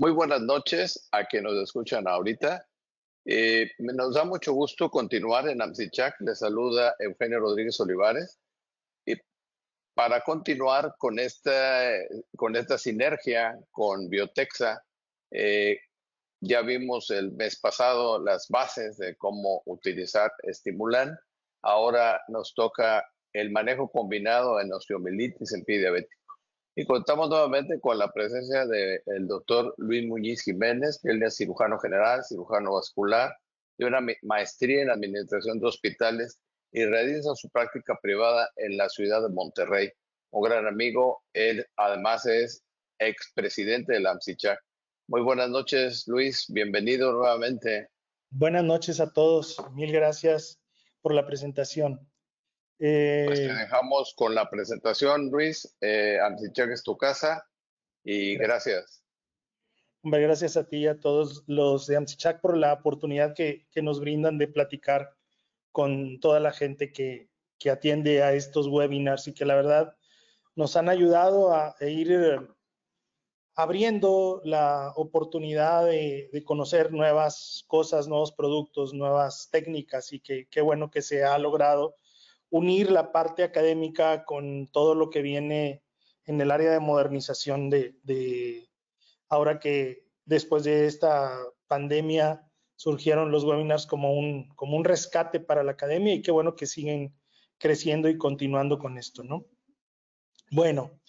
Muy buenas noches a quienes nos escuchan ahorita. Nos da mucho gusto continuar en AMSICHAC. Les saluda Eugenio Rodríguez Olivares. Y para continuar con esta sinergia con Biotexa, ya vimos el mes pasado las bases de cómo utilizar Estimulan. Ahora nos toca el manejo combinado en osteomielitis en pie diabético. Y contamos nuevamente con la presencia del doctor Luis Muñiz Jiménez, que él es cirujano general, cirujano vascular, de una maestría en administración de hospitales y realiza su práctica privada en la ciudad de Monterrey. Un gran amigo, él además es expresidente de la AMSICHAC. Muy buenas noches, Luis, bienvenido nuevamente. Buenas noches a todos, mil gracias por la presentación. Pues te dejamos con la presentación, Luis. AMSICHAC es tu casa y gracias. Hombre, gracias a ti y a todos los de AMSICHAC por la oportunidad que nos brindan de platicar con toda la gente que atiende a estos webinars y que la verdad nos han ayudado a ir abriendo la oportunidad de conocer nuevas cosas, nuevos productos, nuevas técnicas y qué bueno que se ha logrado unir la parte académica con todo lo que viene en el área de modernización de ahora que después de esta pandemia surgieron los webinars como un rescate para la academia y qué bueno que siguen creciendo y continuando con esto, ¿no? Bueno,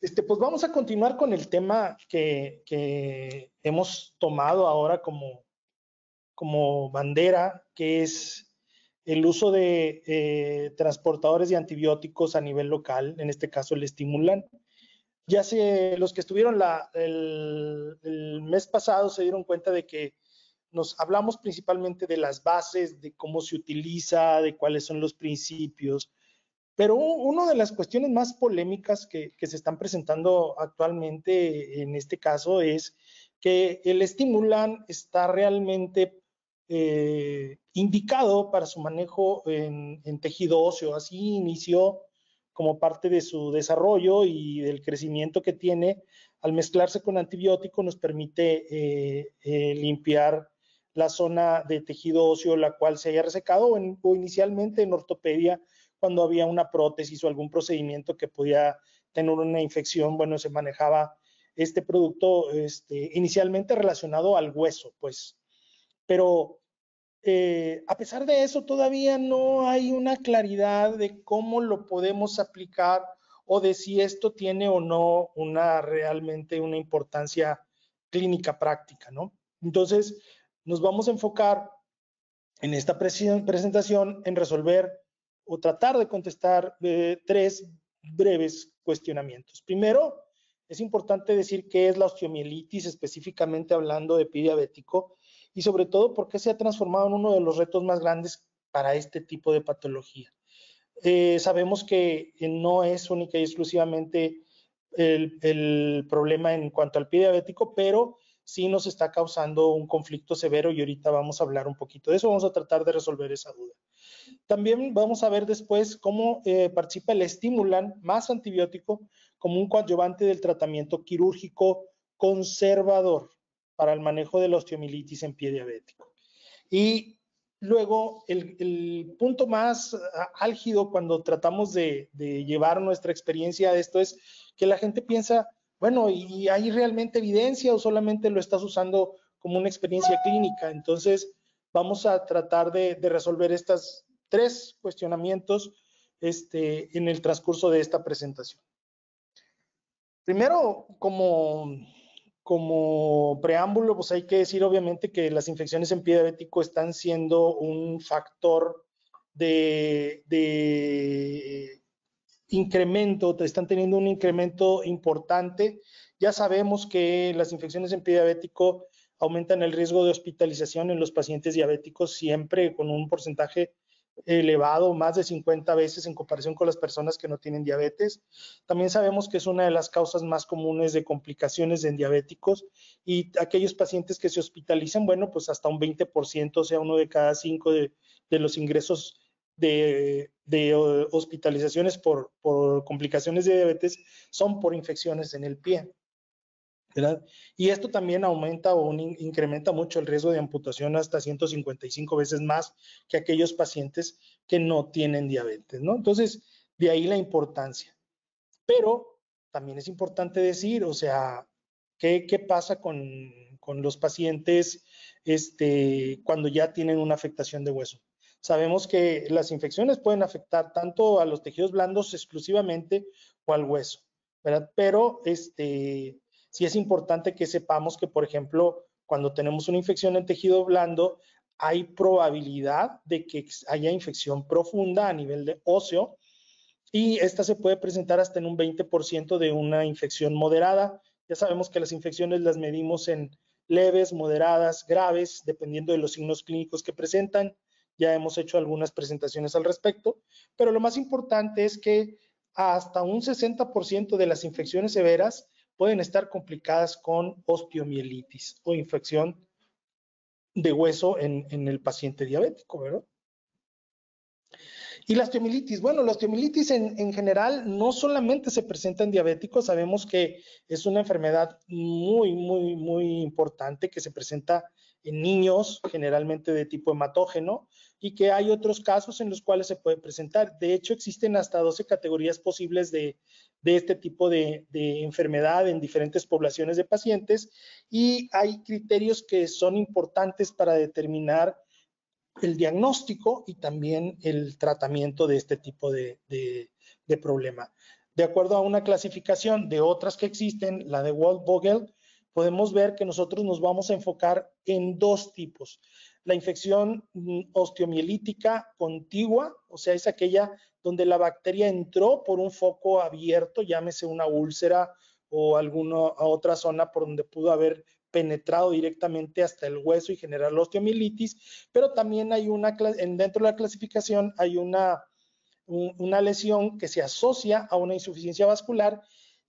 pues vamos a continuar con el tema que hemos tomado ahora como bandera, que es el uso de transportadores de antibióticos a nivel local, en este caso el Estimulan. Ya los que estuvieron el mes pasado se dieron cuenta de que nos hablamos principalmente de las bases, de cómo se utiliza, de cuáles son los principios, pero una de las cuestiones más polémicas que se están presentando actualmente en este caso es que el Estimulan está realmente indicado para su manejo en tejido óseo. Así inició como parte de su desarrollo y del crecimiento que tiene. Al mezclarse con antibiótico nos permite limpiar la zona de tejido óseo la cual se haya resecado o inicialmente en ortopedia cuando había una prótesis o algún procedimiento que podía tener una infección. Bueno, se manejaba este producto inicialmente relacionado al hueso, pues. Pero a pesar de eso, todavía no hay una claridad de cómo lo podemos aplicar o de si esto tiene o no realmente una importancia clínica práctica, ¿no? Entonces, nos vamos a enfocar en esta presentación en resolver o tratar de contestar tres breves cuestionamientos. Primero, es importante decir qué es la osteomielitis, específicamente hablando de pie diabético, y sobre todo por qué se ha transformado en uno de los retos más grandes para este tipo de patología. Sabemos que no es única y exclusivamente el problema en cuanto al pie diabético, pero sí nos está causando un conflicto severo y ahorita vamos a hablar un poquito de eso, vamos a tratar de resolver esa duda. También vamos a ver después cómo participa el Estimulan más antibiótico como un coadyuvante del tratamiento quirúrgico conservador para el manejo de la osteomielitis en pie diabético. Y luego el punto más álgido cuando tratamos de llevar nuestra experiencia de esto es que la gente piensa, bueno, ¿y hay realmente evidencia o solamente lo estás usando como una experiencia clínica? Entonces vamos a tratar de resolver estos tres cuestionamientos en el transcurso de esta presentación. Primero, como preámbulo, pues hay que decir obviamente que las infecciones en pie diabético están siendo un factor de incremento, están teniendo un incremento importante. Ya sabemos que las infecciones en pie diabético aumentan el riesgo de hospitalización en los pacientes diabéticos siempre con un porcentaje elevado, más de 50 veces en comparación con las personas que no tienen diabetes. También sabemos que es una de las causas más comunes de complicaciones en diabéticos y aquellos pacientes que se hospitalizan, bueno, pues hasta un 20%, o sea, uno de cada 5 de los ingresos de hospitalizaciones por complicaciones de diabetes son por infecciones en el pie. ¿verdad? Y esto también aumenta o incrementa mucho el riesgo de amputación hasta 155 veces más que aquellos pacientes que no tienen diabetes, ¿no? Entonces, de ahí la importancia. Pero también es importante decir, o sea, ¿qué pasa con los pacientes cuando ya tienen una afectación de hueso? Sabemos que las infecciones pueden afectar tanto a los tejidos blandos exclusivamente o al hueso, ¿verdad? Pero sí es importante que sepamos que, por ejemplo, cuando tenemos una infección en tejido blando, hay probabilidad de que haya infección profunda a nivel de óseo, y esta se puede presentar hasta en un 20% de una infección moderada. Ya sabemos que las infecciones las medimos en leves, moderadas, graves, dependiendo de los signos clínicos que presentan. Ya hemos hecho algunas presentaciones al respecto, pero lo más importante es que hasta un 60% de las infecciones severas pueden estar complicadas con osteomielitis o infección de hueso en el paciente diabético, ¿verdad? Y la osteomielitis, bueno, la osteomielitis en general no solamente se presenta en diabéticos, sabemos que es una enfermedad muy importante que se presenta en niños, generalmente de tipo hematógeno, y que hay otros casos en los cuales se puede presentar. De hecho, existen hasta 12 categorías posibles de este tipo de enfermedad en diferentes poblaciones de pacientes, y hay criterios que son importantes para determinar el diagnóstico y también el tratamiento de este tipo de problema. De acuerdo a una clasificación de otras que existen, la de Wald-Vogel, podemos ver que nosotros nos vamos a enfocar en dos tipos. La infección osteomielítica contigua, o sea, es aquella donde la bacteria entró por un foco abierto, llámese una úlcera o alguna otra zona por donde pudo haber penetrado directamente hasta el hueso y generar la osteomielitis, pero también hay dentro de la clasificación hay una lesión que se asocia a una insuficiencia vascular,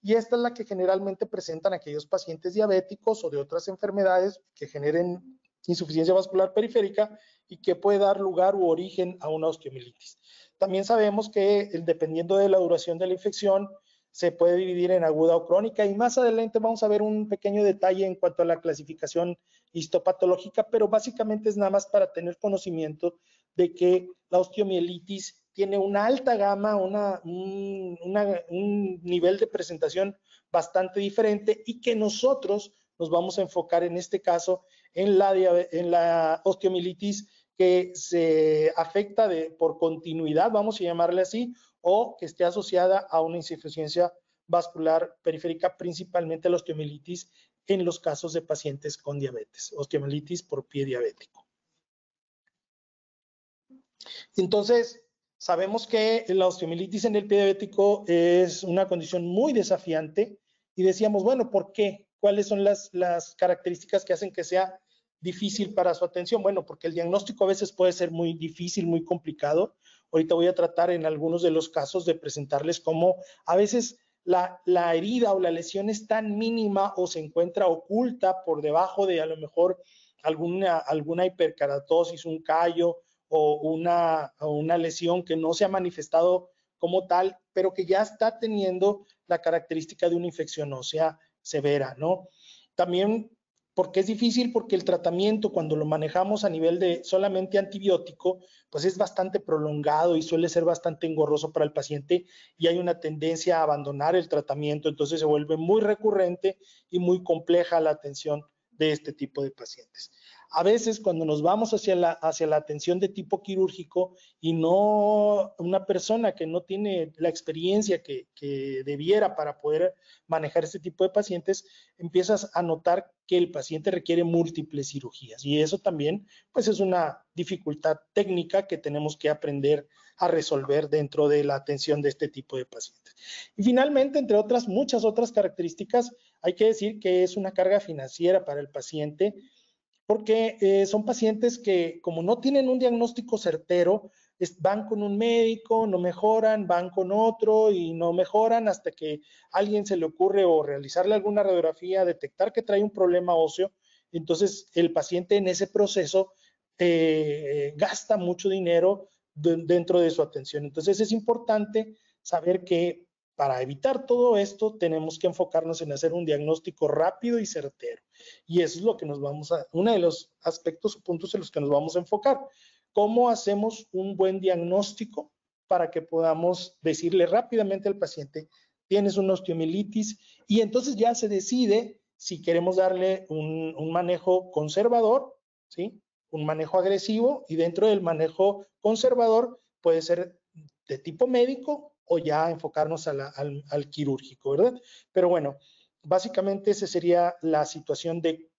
y esta es la que generalmente presentan aquellos pacientes diabéticos o de otras enfermedades que generen insuficiencia vascular periférica y que puede dar lugar u origen a una osteomielitis. También sabemos que dependiendo de la duración de la infección, se puede dividir en aguda o crónica, y más adelante vamos a ver un pequeño detalle en cuanto a la clasificación histopatológica, pero básicamente es nada más para tener conocimiento de que la osteomielitis tiene una alta gama, un nivel de presentación bastante diferente, y que nosotros nos vamos a enfocar en este caso en la osteomielitis que se afecta por continuidad, vamos a llamarle así, o que esté asociada a una insuficiencia vascular periférica, principalmente la osteomielitis en los casos de pacientes con diabetes, osteomielitis por pie diabético. Entonces, sabemos que la osteomielitis en el pie diabético es una condición muy desafiante, y decíamos, bueno, ¿por qué? ¿Cuáles son las características que hacen que sea difícil para su atención? Bueno, porque el diagnóstico a veces puede ser muy difícil, muy complicado. Ahorita voy a tratar en algunos de los casos de presentarles cómo a veces la herida o la lesión es tan mínima o se encuentra oculta por debajo de a lo mejor alguna hiperkeratosis, un callo o una lesión que no se ha manifestado como tal, pero que ya está teniendo la característica de una infección ósea severa, ¿no? También, ¿por qué es difícil? Porque el tratamiento, cuando lo manejamos a nivel de solamente antibiótico, pues es bastante prolongado y suele ser bastante engorroso para el paciente, y hay una tendencia a abandonar el tratamiento. Entonces se vuelve muy recurrente y muy compleja la atención de este tipo de pacientes. A veces, cuando nos vamos hacia la atención de tipo quirúrgico, y no una persona que no tiene la experiencia que debiera para poder manejar este tipo de pacientes, empiezas a notar que el paciente requiere múltiples cirugías, y eso también pues es una dificultad técnica que tenemos que aprender a resolver dentro de la atención de este tipo de pacientes. Y finalmente, entre otras, muchas otras características, hay que decir que es una carga financiera para el paciente, porque son pacientes que, como no tienen un diagnóstico certero, van con un médico, no mejoran, van con otro y no mejoran, hasta que a alguien se le ocurre o realizarle alguna radiografía, detectar que trae un problema óseo. Entonces el paciente en ese proceso gasta mucho dinero dentro de su atención. Entonces es importante saber que para evitar todo esto, tenemos que enfocarnos en hacer un diagnóstico rápido y certero. Y eso es lo que uno de los aspectos o puntos en los que nos vamos a enfocar. ¿Cómo hacemos un buen diagnóstico para que podamos decirle rápidamente al paciente, tienes una osteomielitis? Y entonces ya se decide si queremos darle un manejo conservador, ¿sí? Un manejo agresivo, y dentro del manejo conservador puede ser de tipo médico o ya enfocarnos al quirúrgico, ¿verdad? Pero bueno, básicamente esa sería la situación de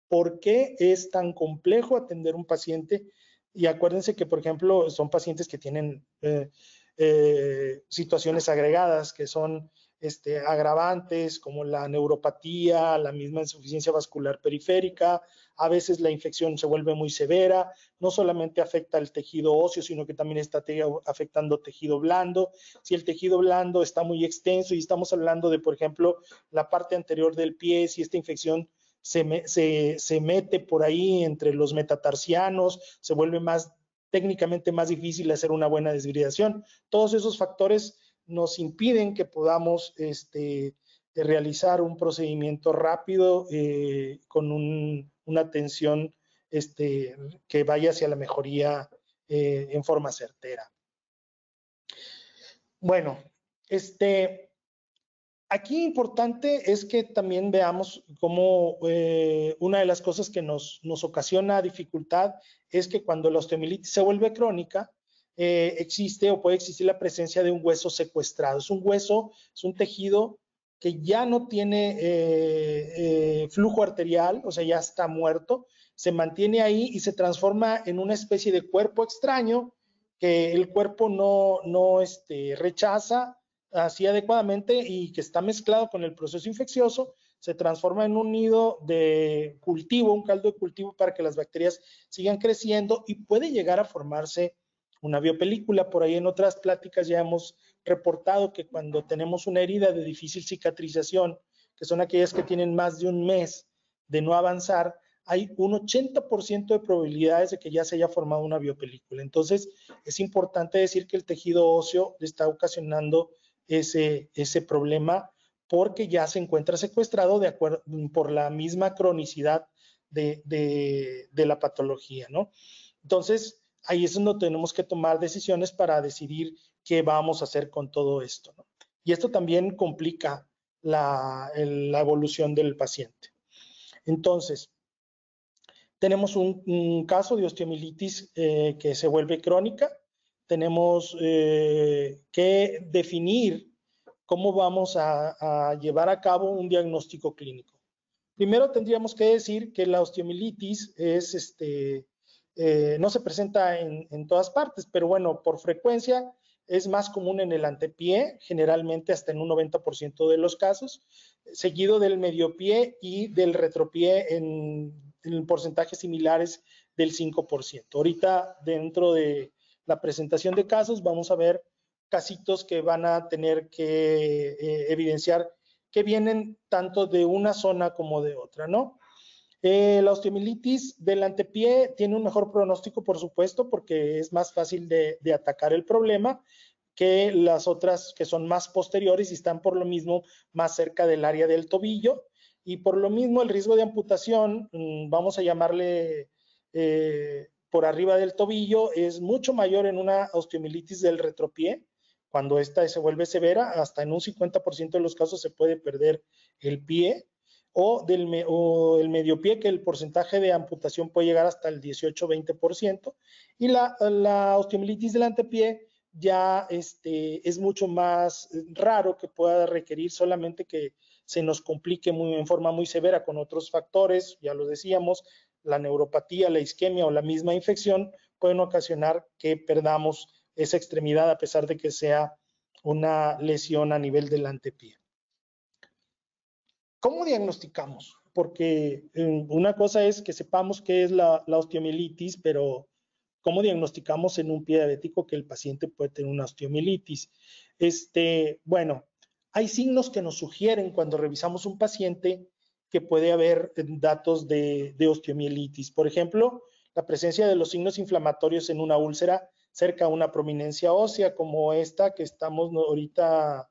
por qué es tan complejo atender un paciente. Y acuérdense que, por ejemplo, son pacientes que tienen situaciones agregadas, que son agravantes como la neuropatía, la misma insuficiencia vascular periférica. A veces la infección se vuelve muy severa, no solamente afecta el tejido óseo, sino que también está afectando tejido blando. Si el tejido blando está muy extenso y estamos hablando de, por ejemplo, la parte anterior del pie, si esta infección se mete por ahí entre los metatarsianos, se vuelve técnicamente más difícil hacer una buena deshidratación. Todos esos factores nos impiden que podamos realizar un procedimiento rápido con una atención que vaya hacia la mejoría en forma certera. Bueno, aquí importante es que también veamos cómo una de las cosas que nos ocasiona dificultad es que cuando la osteomielitis se vuelve crónica, existe o puede existir la presencia de un hueso secuestrado. Es un hueso, es un tejido que ya no tiene flujo arterial, o sea, ya está muerto, se mantiene ahí y se transforma en una especie de cuerpo extraño que el cuerpo no rechaza así adecuadamente y que está mezclado con el proceso infeccioso, se transforma en un nido de cultivo, un caldo de cultivo para que las bacterias sigan creciendo y puede llegar a formarse una biopelícula. Por ahí en otras pláticas ya hemos reportado que cuando tenemos una herida de difícil cicatrización, que son aquellas que tienen más de un mes de no avanzar, hay un 80% de probabilidades de que ya se haya formado una biopelícula. Entonces, es importante decir que el tejido óseo le está ocasionando ese problema porque ya se encuentra secuestrado por la misma cronicidad de la patología, ¿no? Entonces, ahí es donde tenemos que tomar decisiones para decidir qué vamos a hacer con todo esto, ¿no? Y esto también complica la evolución del paciente. Entonces, tenemos un caso de osteomielitis que se vuelve crónica. Tenemos que definir cómo vamos a llevar a cabo un diagnóstico clínico. Primero tendríamos que decir que la osteomielitis es no se presenta en todas partes, pero bueno, por frecuencia es más común en el antepié, generalmente hasta en un 90% de los casos, seguido del mediopié y del retropié en porcentajes similares del 5%. Ahorita, dentro de la presentación de casos, vamos a ver casitos que van a tener que evidenciar que vienen tanto de una zona como de otra, ¿no? La osteomielitis del antepié tiene un mejor pronóstico, por supuesto, porque es más fácil de atacar el problema que las otras que son más posteriores y están por lo mismo más cerca del área del tobillo. Y por lo mismo el riesgo de amputación, vamos a llamarle por arriba del tobillo, es mucho mayor en una osteomielitis del retropié. Cuando esta se vuelve severa, hasta en un 50% de los casos se puede perder el pie, o el mediopié, que el porcentaje de amputación puede llegar hasta el 18-20%, y la osteomielitis del antepié ya es mucho más raro que pueda requerir solamente que se nos complique en forma muy severa con otros factores, ya lo decíamos, la neuropatía, la isquemia o la misma infección pueden ocasionar que perdamos esa extremidad a pesar de que sea una lesión a nivel del antepié. ¿Cómo diagnosticamos? Porque una cosa es que sepamos qué es la osteomielitis, pero ¿cómo diagnosticamos en un pie diabético que el paciente puede tener una osteomielitis? Bueno, hay signos que nos sugieren cuando revisamos un paciente que puede haber datos de osteomielitis. Por ejemplo, la presencia de los signos inflamatorios en una úlcera cerca a una prominencia ósea como esta que estamos ahorita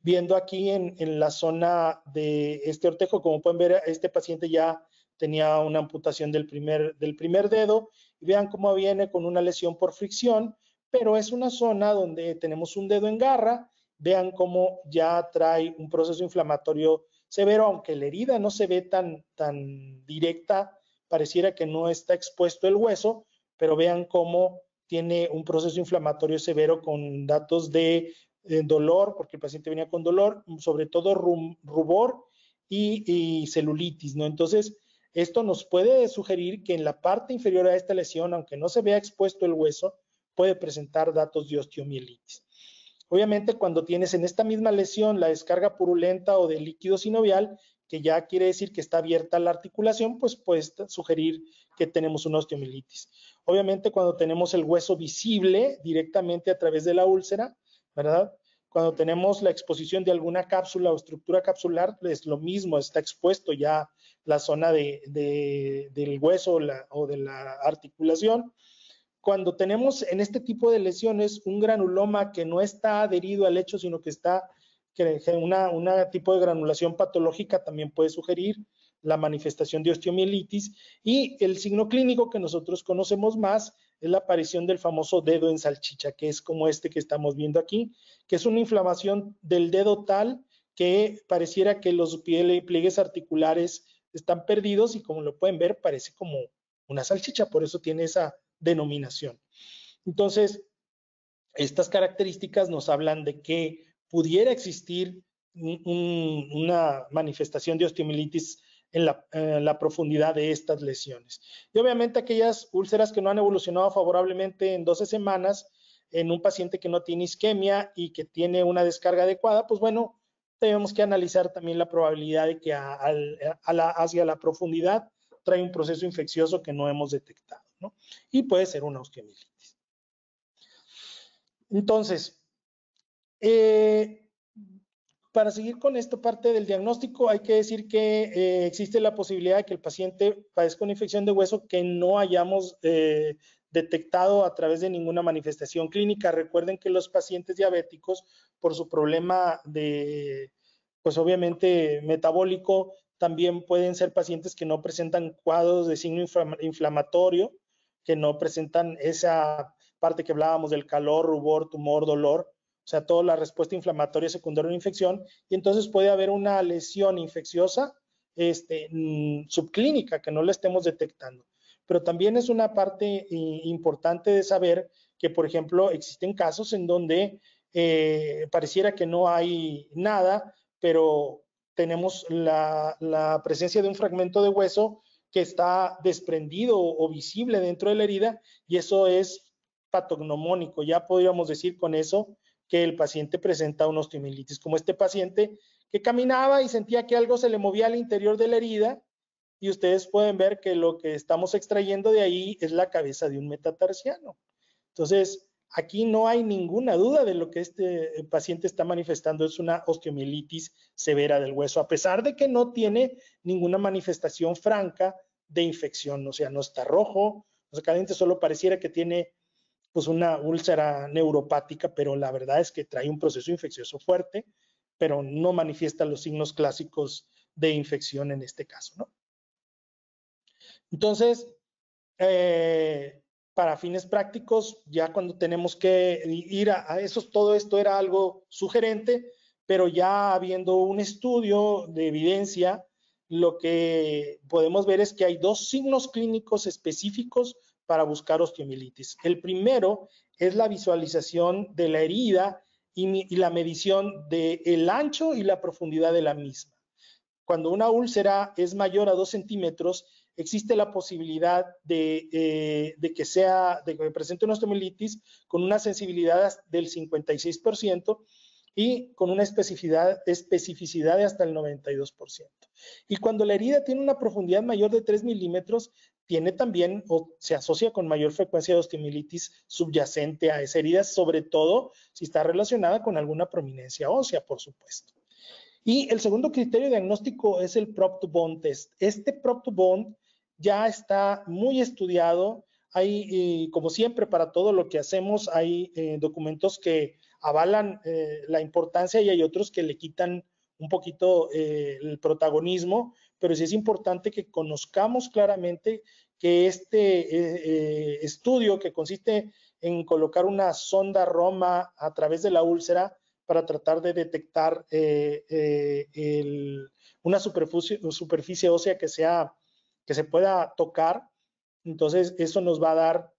viendo aquí en la zona de este ortejo, como pueden ver, este paciente ya tenía una amputación del primer dedo, y vean cómo viene con una lesión por fricción, pero es una zona donde tenemos un dedo en garra. Vean cómo ya trae un proceso inflamatorio severo, aunque la herida no se ve tan directa, pareciera que no está expuesto el hueso, pero vean cómo tiene un proceso inflamatorio severo con datos de dolor, porque el paciente venía con dolor, sobre todo rubor y celulitis, ¿no? Entonces, esto nos puede sugerir que en la parte inferior a esta lesión, aunque no se vea expuesto el hueso, puede presentar datos de osteomielitis. Obviamente, cuando tienes en esta misma lesión la descarga purulenta o de líquido sinovial, que ya quiere decir que está abierta la articulación, pues puede sugerir que tenemos una osteomielitis. Obviamente, cuando tenemos el hueso visible directamente a través de la úlcera, ¿verdad? Cuando tenemos la exposición de alguna cápsula o estructura capsular, es lo mismo, está expuesto ya la zona del hueso o de la articulación. Cuando tenemos en este tipo de lesiones un granuloma que no está adherido al lecho, sino que está una tipo de granulación patológica, también puede sugerir la manifestación de osteomielitis. Y el signo clínico que nosotros conocemos más es la aparición del famoso dedo en salchicha, que es como este que estamos viendo aquí, que es una inflamación del dedo tal que pareciera que los pliegues articulares están perdidos, y como lo pueden ver, parece como una salchicha, por eso tiene esa denominación. Entonces, estas características nos hablan de que pudiera existir una manifestación de osteomielitis en la profundidad de estas lesiones. Y obviamente aquellas úlceras que no han evolucionado favorablemente en 12 semanas, en un paciente que no tiene isquemia y que tiene una descarga adecuada, pues bueno, tenemos que analizar también la probabilidad de que hacia la profundidad trae un proceso infeccioso que no hemos detectado, ¿no? Y puede ser una osteomielitis. Entonces, para seguir con esta parte del diagnóstico, hay que decir que existe la posibilidad de que el paciente padezca una infección de hueso que no hayamos detectado a través de ninguna manifestación clínica. Recuerden que los pacientes diabéticos, por su problema de, pues obviamente metabólico, también pueden ser pacientes que no presentan cuadros de signo inflamatorio, que no presentan esa parte que hablábamos del calor, rubor, tumor, dolor, o sea, toda la respuesta inflamatoria secundaria a una infección, y entonces puede haber una lesión infecciosa subclínica que no la estemos detectando. Pero también es una parte importante de saber que, por ejemplo, existen casos en donde pareciera que no hay nada, pero tenemos la presencia de un fragmento de hueso que está desprendido o visible dentro de la herida, y eso es patognomónico. Ya podríamos decir con eso que el paciente presenta una osteomielitis, como este paciente que caminaba y sentía que algo se le movía al interior de la herida, y ustedes pueden ver que lo que estamos extrayendo de ahí es la cabeza de un metatarsiano. Entonces, aquí no hay ninguna duda de lo que este paciente está manifestando, es una osteomielitis severa del hueso, a pesar de que no tiene ninguna manifestación franca de infección, o sea, no está rojo, no se caliente, solo pareciera que tiene pues una úlcera neuropática, pero la verdad es que trae un proceso infeccioso fuerte, pero no manifiesta los signos clásicos de infección en este caso, ¿no? Entonces, para fines prácticos, ya cuando tenemos que ir a eso, todo esto era algo sugerente, pero ya habiendo un estudio de evidencia, lo que podemos ver es que hay dos signos clínicos específicos para buscar osteomielitis. El primero es la visualización de la herida y la medición del ancho y la profundidad de la misma. Cuando una úlcera es mayor a 2 centímetros, existe la posibilidad de que presente una osteomielitis con una sensibilidad del 56% y con una especificidad de hasta el 92%. Y cuando la herida tiene una profundidad mayor de 3 milímetros, tiene también o se asocia con mayor frecuencia de osteomielitis subyacente a esa herida, sobre todo si está relacionada con alguna prominencia ósea, por supuesto. Y el segundo criterio diagnóstico es el Prop2Bone test. Este Prop2Bone ya está muy estudiado. Hay, como siempre, para todo lo que hacemos, hay documentos que avalan la importancia y hay otros que le quitan un poquito el protagonismo, pero sí es importante que conozcamos claramente que este estudio, que consiste en colocar una sonda Roma a través de la úlcera para tratar de detectar una superficie ósea que se pueda tocar, entonces eso nos va a dar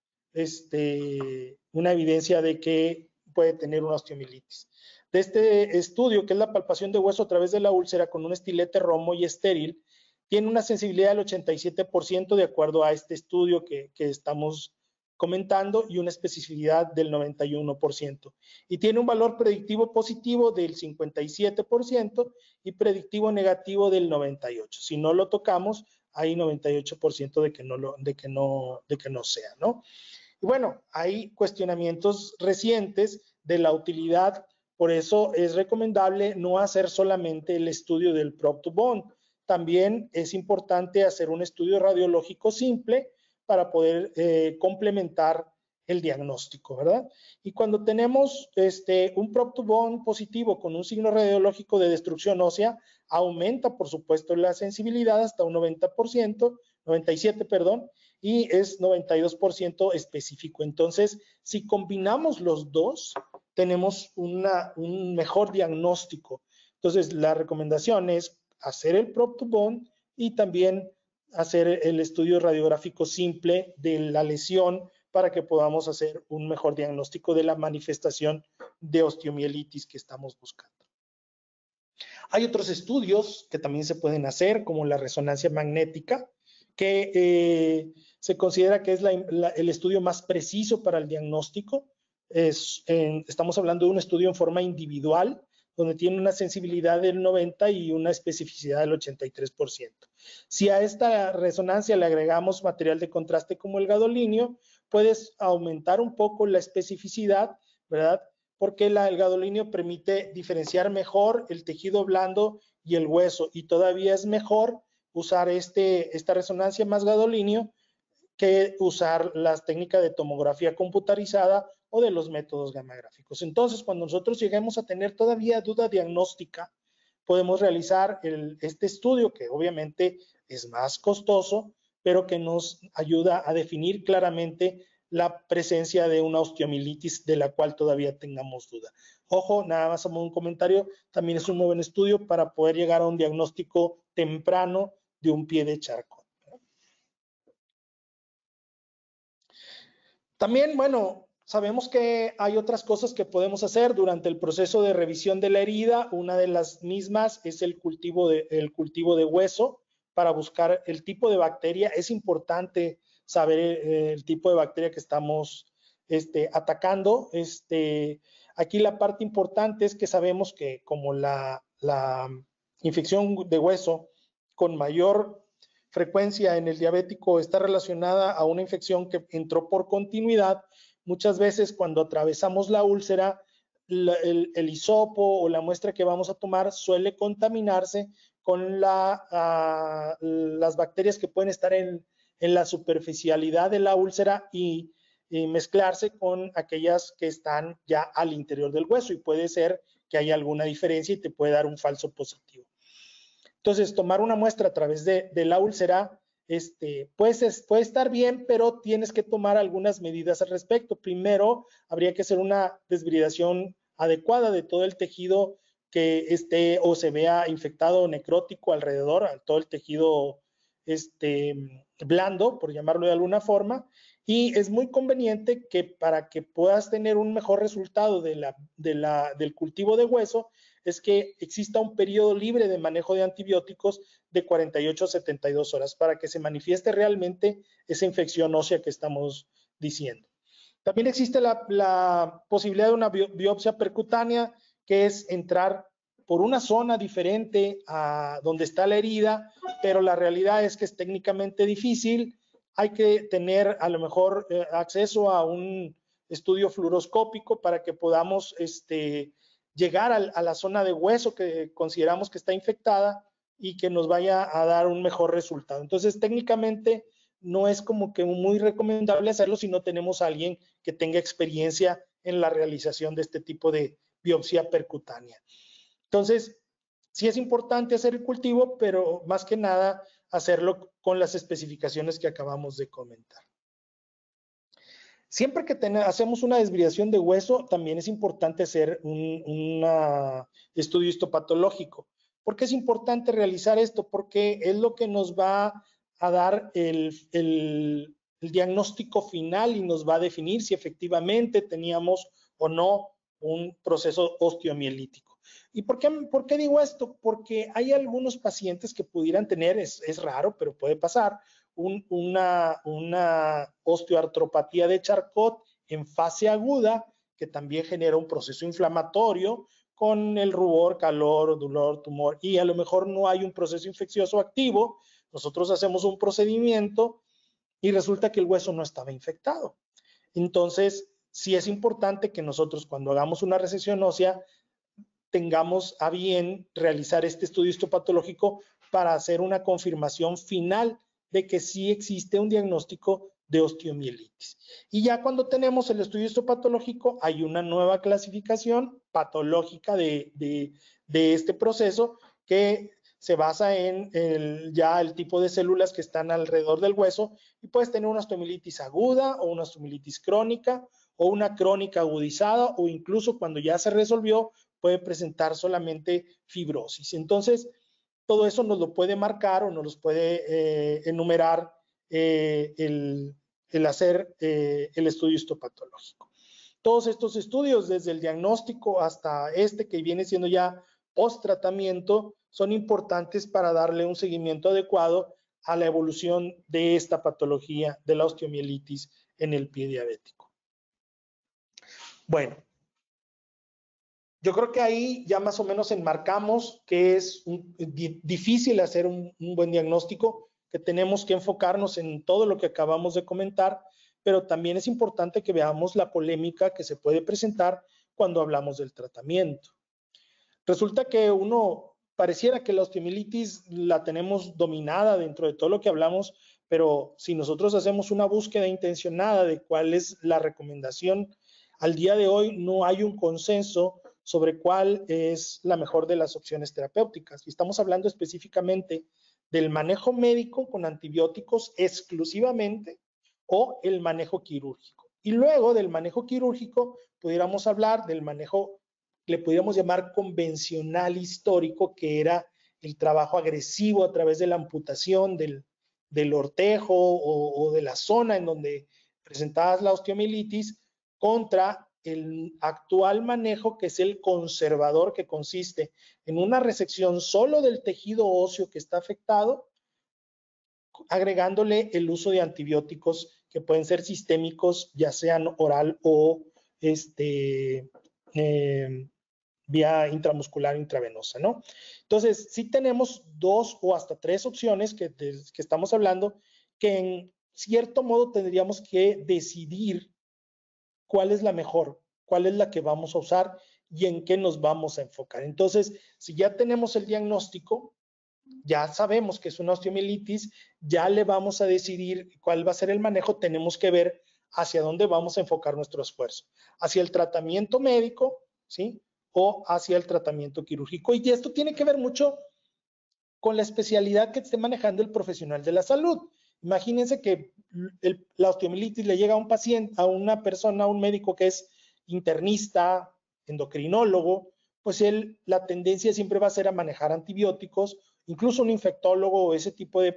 una evidencia de que puede tener una osteomielitis. De este estudio, que es la palpación de hueso a través de la úlcera con un estilete romo y estéril, tiene una sensibilidad del 87% de acuerdo a este estudio que estamos comentando y una especificidad del 91%. Y tiene un valor predictivo positivo del 57% y predictivo negativo del 98%. Si no lo tocamos, hay 98% de que no sea, ¿no? Y bueno, hay cuestionamientos recientes de la utilidad, por eso es recomendable no hacer solamente el estudio del prop to bone. También es importante hacer un estudio radiológico simple para poder complementar el diagnóstico, ¿verdad? Y cuando tenemos un prop to bone positivo con un signo radiológico de destrucción ósea, aumenta, por supuesto, la sensibilidad hasta un 90%, 97%, perdón, y es 92% específico. Entonces, si combinamos los dos, tenemos un mejor diagnóstico. Entonces, la recomendación es hacer el prop to bone y también hacer el estudio radiográfico simple de la lesión para que podamos hacer un mejor diagnóstico de la manifestación de osteomielitis que estamos buscando. Hay otros estudios que también se pueden hacer, como la resonancia magnética, que se considera que es el estudio más preciso para el diagnóstico. Estamos hablando de un estudio en forma individual, donde tiene una sensibilidad del 90% y una especificidad del 83%. Si a esta resonancia le agregamos material de contraste como el gadolinio, puedes aumentar un poco la especificidad, ¿verdad? Porque el gadolinio permite diferenciar mejor el tejido blando y el hueso, y todavía es mejor usar esta resonancia más gadolinio que usar las técnicas de tomografía computarizada o de los métodos gamagráficos. Entonces, cuando nosotros lleguemos a tener todavía duda diagnóstica, podemos realizar este estudio, que obviamente es más costoso, pero que nos ayuda a definir claramente la presencia de una osteomielitis de la cual todavía tengamos duda. Ojo, nada más como un comentario, también es un muy buen estudio para poder llegar a un diagnóstico temprano de un pie de charcot. También, bueno, sabemos que hay otras cosas que podemos hacer durante el proceso de revisión de la herida. Una de las mismas es el cultivo de hueso para buscar el tipo de bacteria. Es importante saber el tipo de bacteria que estamos atacando. Aquí la parte importante es que sabemos que como la infección de hueso con mayor frecuencia en el diabético está relacionada a una infección que entró por continuidad, muchas veces cuando atravesamos la úlcera, el hisopo o la muestra que vamos a tomar suele contaminarse con las bacterias que pueden estar en la superficialidad de la úlcera y mezclarse con aquellas que están ya al interior del hueso, y puede ser que haya alguna diferencia y te puede dar un falso positivo. Entonces, tomar una muestra a través de la úlcera puede estar bien, pero tienes que tomar algunas medidas al respecto. Primero, habría que hacer una desbridación adecuada de todo el tejido que esté o se vea infectado o necrótico alrededor, todo el tejido blando, por llamarlo de alguna forma, y es muy conveniente que para que puedas tener un mejor resultado del cultivo de hueso, es que exista un periodo libre de manejo de antibióticos de 48 a 72 horas para que se manifieste realmente esa infección ósea que estamos diciendo. También existe la posibilidad de una biopsia percutánea, que es entrar por una zona diferente a donde está la herida, pero la realidad es que es técnicamente difícil. Hay que tener a lo mejor acceso a un estudio fluoroscópico para que podamos llegar a la zona de hueso que consideramos que está infectada y que nos vaya a dar un mejor resultado. Entonces, técnicamente no es como que muy recomendable hacerlo si no tenemos a alguien que tenga experiencia en la realización de este tipo de biopsia percutánea. Entonces, sí es importante hacer el cultivo, pero más que nada hacerlo con las especificaciones que acabamos de comentar. Siempre que hacemos una desviación de hueso, también es importante hacer un estudio histopatológico. ¿Por qué es importante realizar esto? Porque es lo que nos va a dar el diagnóstico final y nos va a definir si efectivamente teníamos o no un proceso osteomielítico. ¿Y por qué digo esto? Porque hay algunos pacientes que pudieran tener, es raro, pero puede pasar, una osteoartropatía de Charcot en fase aguda, que también genera un proceso inflamatorio con el rubor, calor, dolor, tumor, y a lo mejor no hay un proceso infeccioso activo. Nosotros hacemos un procedimiento y resulta que el hueso no estaba infectado. Entonces, sí es importante que nosotros, cuando hagamos una resección ósea, tengamos a bien realizar este estudio histopatológico para hacer una confirmación final de que sí existe un diagnóstico de osteomielitis. Y ya cuando tenemos el estudio histopatológico, hay una nueva clasificación patológica de este proceso que se basa en ya el tipo de células que están alrededor del hueso, y puedes tener una osteomielitis aguda o una osteomielitis crónica o una crónica agudizada, o incluso cuando ya se resolvió puede presentar solamente fibrosis. Entonces, todo eso nos lo puede marcar o nos los puede enumerar el hacer el estudio histopatológico. Todos estos estudios, desde el diagnóstico hasta este que viene siendo ya post-tratamiento, son importantes para darle un seguimiento adecuado a la evolución de esta patología de la osteomielitis en el pie diabético. Bueno, yo creo que ahí ya más o menos enmarcamos que es difícil hacer un buen diagnóstico, que tenemos que enfocarnos en todo lo que acabamos de comentar, pero también es importante que veamos la polémica que se puede presentar cuando hablamos del tratamiento. Resulta que uno pareciera que la osteomielitis la tenemos dominada dentro de todo lo que hablamos, pero si nosotros hacemos una búsqueda intencionada de cuál es la recomendación, al día de hoy no hay un consenso sobre cuál es la mejor de las opciones terapéuticas. Y estamos hablando específicamente del manejo médico con antibióticos exclusivamente o el manejo quirúrgico. Y luego del manejo quirúrgico pudiéramos hablar del manejo, le pudiéramos llamar convencional histórico, que era el trabajo agresivo a través de la amputación del ortejo o de la zona en donde presentabas la osteomielitis, contra el actual manejo, que es el conservador, que consiste en una resección solo del tejido óseo que está afectado, agregándole el uso de antibióticos que pueden ser sistémicos, ya sean oral o vía intramuscular intravenosa, ¿no? Entonces, sí tenemos 2 o hasta 3 opciones que estamos hablando, que en cierto modo tendríamos que decidir cuál es la mejor, cuál es la que vamos a usar y en qué nos vamos a enfocar. Entonces, si ya tenemos el diagnóstico, ya sabemos que es una osteomielitis, ya le vamos a decidir cuál va a ser el manejo, tenemos que ver hacia dónde vamos a enfocar nuestro esfuerzo, hacia el tratamiento médico, ¿sí? O hacia el tratamiento quirúrgico. Y esto tiene que ver mucho con la especialidad que esté manejando el profesional de la salud. Imagínense que la osteomielitis le llega a un paciente, a una persona, a un médico que es internista, endocrinólogo, pues la tendencia siempre va a ser a manejar antibióticos. Incluso un infectólogo o ese tipo de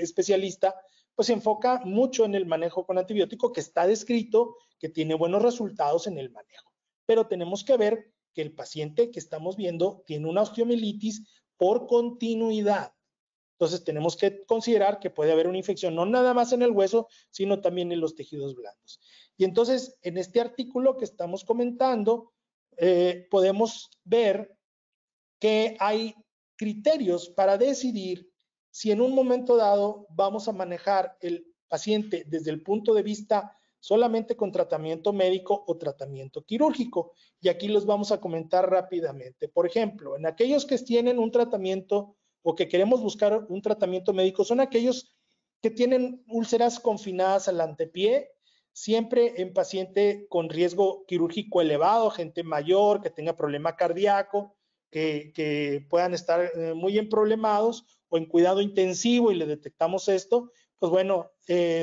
especialista, pues se enfoca mucho en el manejo con antibiótico, que está descrito, que tiene buenos resultados en el manejo. Pero tenemos que ver que el paciente que estamos viendo tiene una osteomielitis por continuidad. Entonces tenemos que considerar que puede haber una infección no nada más en el hueso, sino también en los tejidos blandos. Y entonces en este artículo que estamos comentando, podemos ver que hay criterios para decidir si en un momento dado vamos a manejar el paciente desde el punto de vista solamente con tratamiento médico o tratamiento quirúrgico. Y aquí los vamos a comentar rápidamente. Por ejemplo, en aquellos que tienen un tratamiento o que queremos buscar un tratamiento médico, son aquellos que tienen úlceras confinadas al antepié, siempre en paciente con riesgo quirúrgico elevado, gente mayor, que tenga problema cardíaco, que puedan estar muy bien problemados o en cuidado intensivo y le detectamos esto, pues bueno,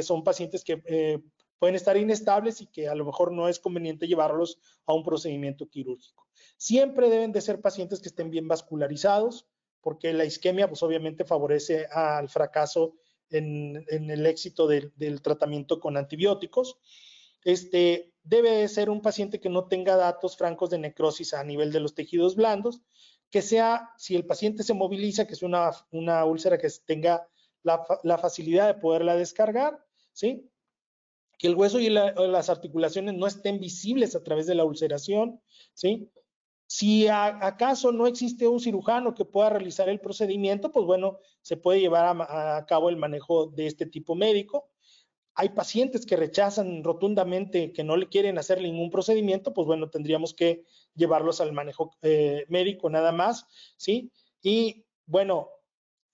son pacientes que pueden estar inestables y que a lo mejor no es conveniente llevarlos a un procedimiento quirúrgico. Siempre deben de ser pacientes que estén bien vascularizados, porque la isquemia pues obviamente favorece al fracaso en el éxito del tratamiento con antibióticos. Debe ser un paciente que no tenga datos francos de necrosis a nivel de los tejidos blandos, que sea, si el paciente se moviliza, que es una úlcera que tenga la facilidad de poderla descargar, ¿sí? Que el hueso y las articulaciones no estén visibles a través de la ulceración, ¿sí? Si acaso no existe un cirujano que pueda realizar el procedimiento, pues bueno, se puede llevar a cabo el manejo de este tipo médico. Hay pacientes que rechazan rotundamente, que no le quieren hacer ningún procedimiento, pues bueno, tendríamos que llevarlos al manejo médico nada más, ¿sí? Y bueno,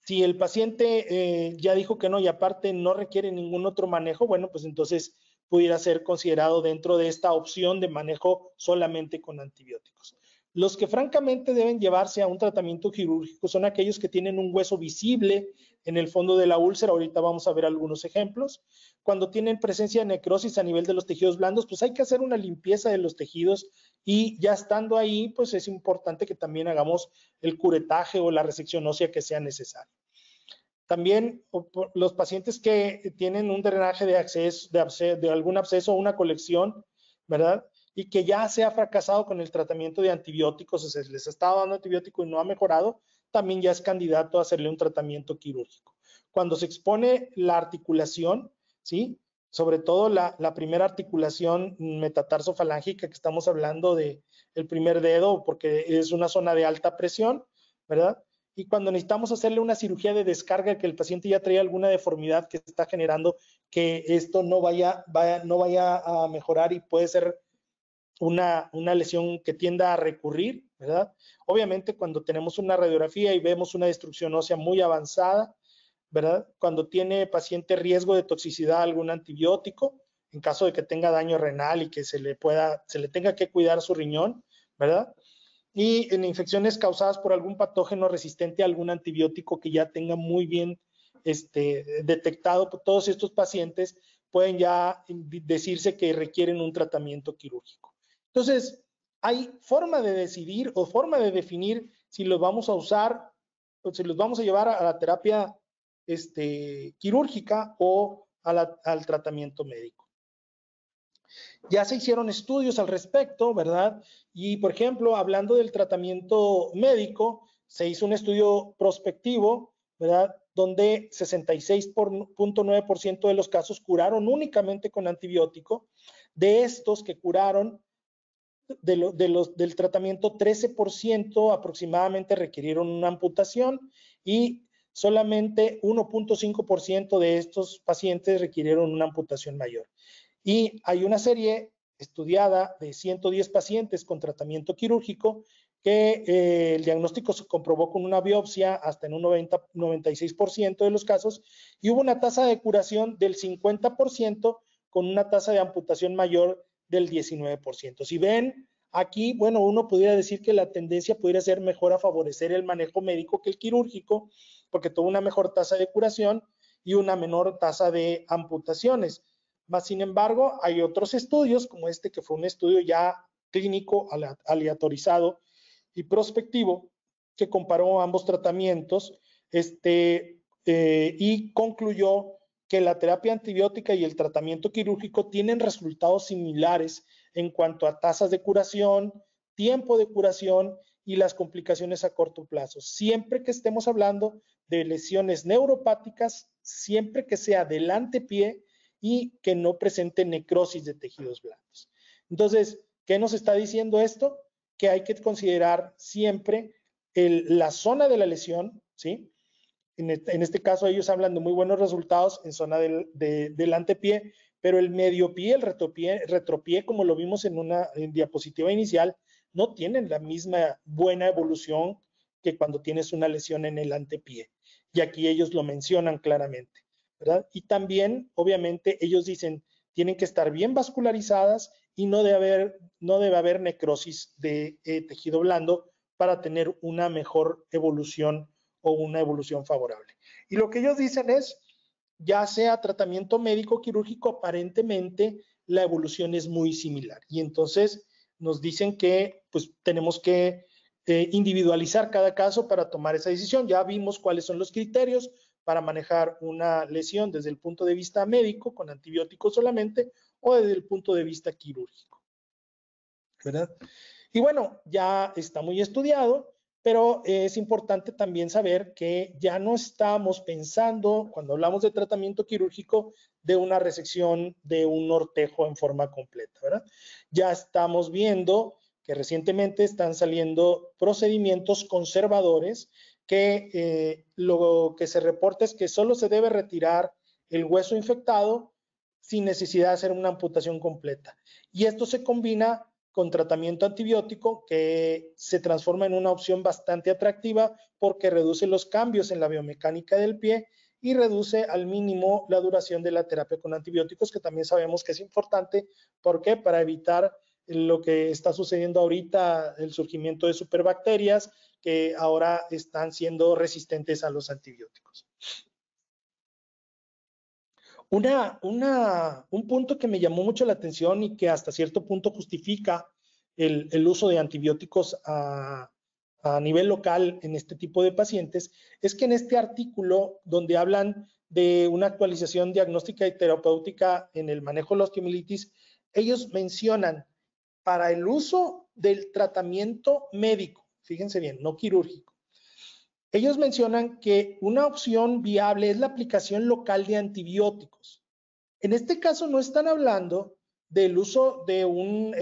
si el paciente ya dijo que no y aparte no requiere ningún otro manejo, bueno, pues entonces pudiera ser considerado dentro de esta opción de manejo solamente con antibióticos. Los que francamente deben llevarse a un tratamiento quirúrgico son aquellos que tienen un hueso visible en el fondo de la úlcera. Ahorita vamos a ver algunos ejemplos. Cuando tienen presencia de necrosis a nivel de los tejidos blandos, pues hay que hacer una limpieza de los tejidos y ya estando ahí, pues es importante que también hagamos el curetaje o la resección ósea que sea necesaria. También los pacientes que tienen un drenaje de algún absceso o una colección, ¿verdad? Y que ya se ha fracasado con el tratamiento de antibióticos, o sea, les ha estado dando antibiótico y no ha mejorado, también ya es candidato a hacerle un tratamiento quirúrgico. Cuando se expone la articulación, ¿sí? Sobre todo la primera articulación metatarsofalángica, que estamos hablando del primer dedo, porque es una zona de alta presión, ¿verdad? Y cuando necesitamos hacerle una cirugía de descarga, que el paciente ya trae alguna deformidad que está generando que esto no vaya a mejorar y puede ser una lesión que tienda a recurrir, ¿verdad? Obviamente cuando tenemos una radiografía y vemos una destrucción ósea muy avanzada, ¿verdad? Cuando tiene paciente riesgo de toxicidad a algún antibiótico, en caso de que tenga daño renal y que se le tenga que cuidar su riñón, ¿verdad? Y en infecciones causadas por algún patógeno resistente a algún antibiótico que ya tenga muy bien detectado, pues todos estos pacientes pueden ya decirse que requieren un tratamiento quirúrgico. Entonces, hay forma de decidir o forma de definir si los vamos a usar o si los vamos a llevar a la terapia quirúrgica o al tratamiento médico. Ya se hicieron estudios al respecto, ¿verdad? Y, por ejemplo, hablando del tratamiento médico, se hizo un estudio prospectivo, ¿verdad? Donde 66.9% de los casos curaron únicamente con antibiótico. De estos que curaron del tratamiento, 13% aproximadamente requirieron una amputación y solamente 1.5% de estos pacientes requirieron una amputación mayor. Y hay una serie estudiada de 110 pacientes con tratamiento quirúrgico que el diagnóstico se comprobó con una biopsia hasta en un 96% de los casos y hubo una tasa de curación del 50% con una tasa de amputación mayor del 19%. Si ven aquí, bueno, uno pudiera decir que la tendencia pudiera ser mejor a favorecer el manejo médico que el quirúrgico porque tuvo una mejor tasa de curación y una menor tasa de amputaciones. Más sin embargo, hay otros estudios como este que fue un estudio ya clínico aleatorizado y prospectivo que comparó ambos tratamientos y concluyó que la terapia antibiótica y el tratamiento quirúrgico tienen resultados similares en cuanto a tasas de curación, tiempo de curación y las complicaciones a corto plazo. Siempre que estemos hablando de lesiones neuropáticas, siempre que sea del antepié y que no presente necrosis de tejidos blandos. Entonces, ¿qué nos está diciendo esto? Que hay que considerar siempre la zona de la lesión, ¿sí? En este caso ellos hablan de muy buenos resultados en zona del antepié, pero el mediopié, el retropié, como lo vimos en diapositiva inicial, no tienen la misma buena evolución que cuando tienes una lesión en el antepié. Y aquí ellos lo mencionan claramente, ¿verdad? Y también, obviamente, ellos dicen, tienen que estar bien vascularizadas y no debe haber necrosis de tejido blando para tener una mejor evolución o una evolución favorable. Y lo que ellos dicen es, ya sea tratamiento médico quirúrgico, aparentemente la evolución es muy similar. Y entonces nos dicen que pues tenemos que individualizar cada caso para tomar esa decisión. Ya vimos cuáles son los criterios para manejar una lesión desde el punto de vista médico, con antibióticos solamente, o desde el punto de vista quirúrgico, ¿verdad? Y bueno, ya está muy estudiado, pero es importante también saber que ya no estamos pensando, cuando hablamos de tratamiento quirúrgico, de una resección de un ortejo en forma completa, ¿verdad? Ya estamos viendo que recientemente están saliendo procedimientos conservadores que lo que se reporta es que solo se debe retirar el hueso infectado sin necesidad de hacer una amputación completa. Y esto se combina con tratamiento antibiótico que se transforma en una opción bastante atractiva porque reduce los cambios en la biomecánica del pie y reduce al mínimo la duración de la terapia con antibióticos, que también sabemos que es importante. ¿Por qué? Para evitar lo que está sucediendo ahorita, el surgimiento de superbacterias que ahora están siendo resistentes a los antibióticos. Un punto que me llamó mucho la atención y que hasta cierto punto justifica el uso de antibióticos a nivel local en este tipo de pacientes es que en este artículo donde hablan de una actualización diagnóstica y terapéutica en el manejo de la osteomielitis, ellos mencionan para el uso del tratamiento médico, fíjense bien, no quirúrgico, ellos mencionan que una opción viable es la aplicación local de antibióticos. En este caso no están hablando del uso de un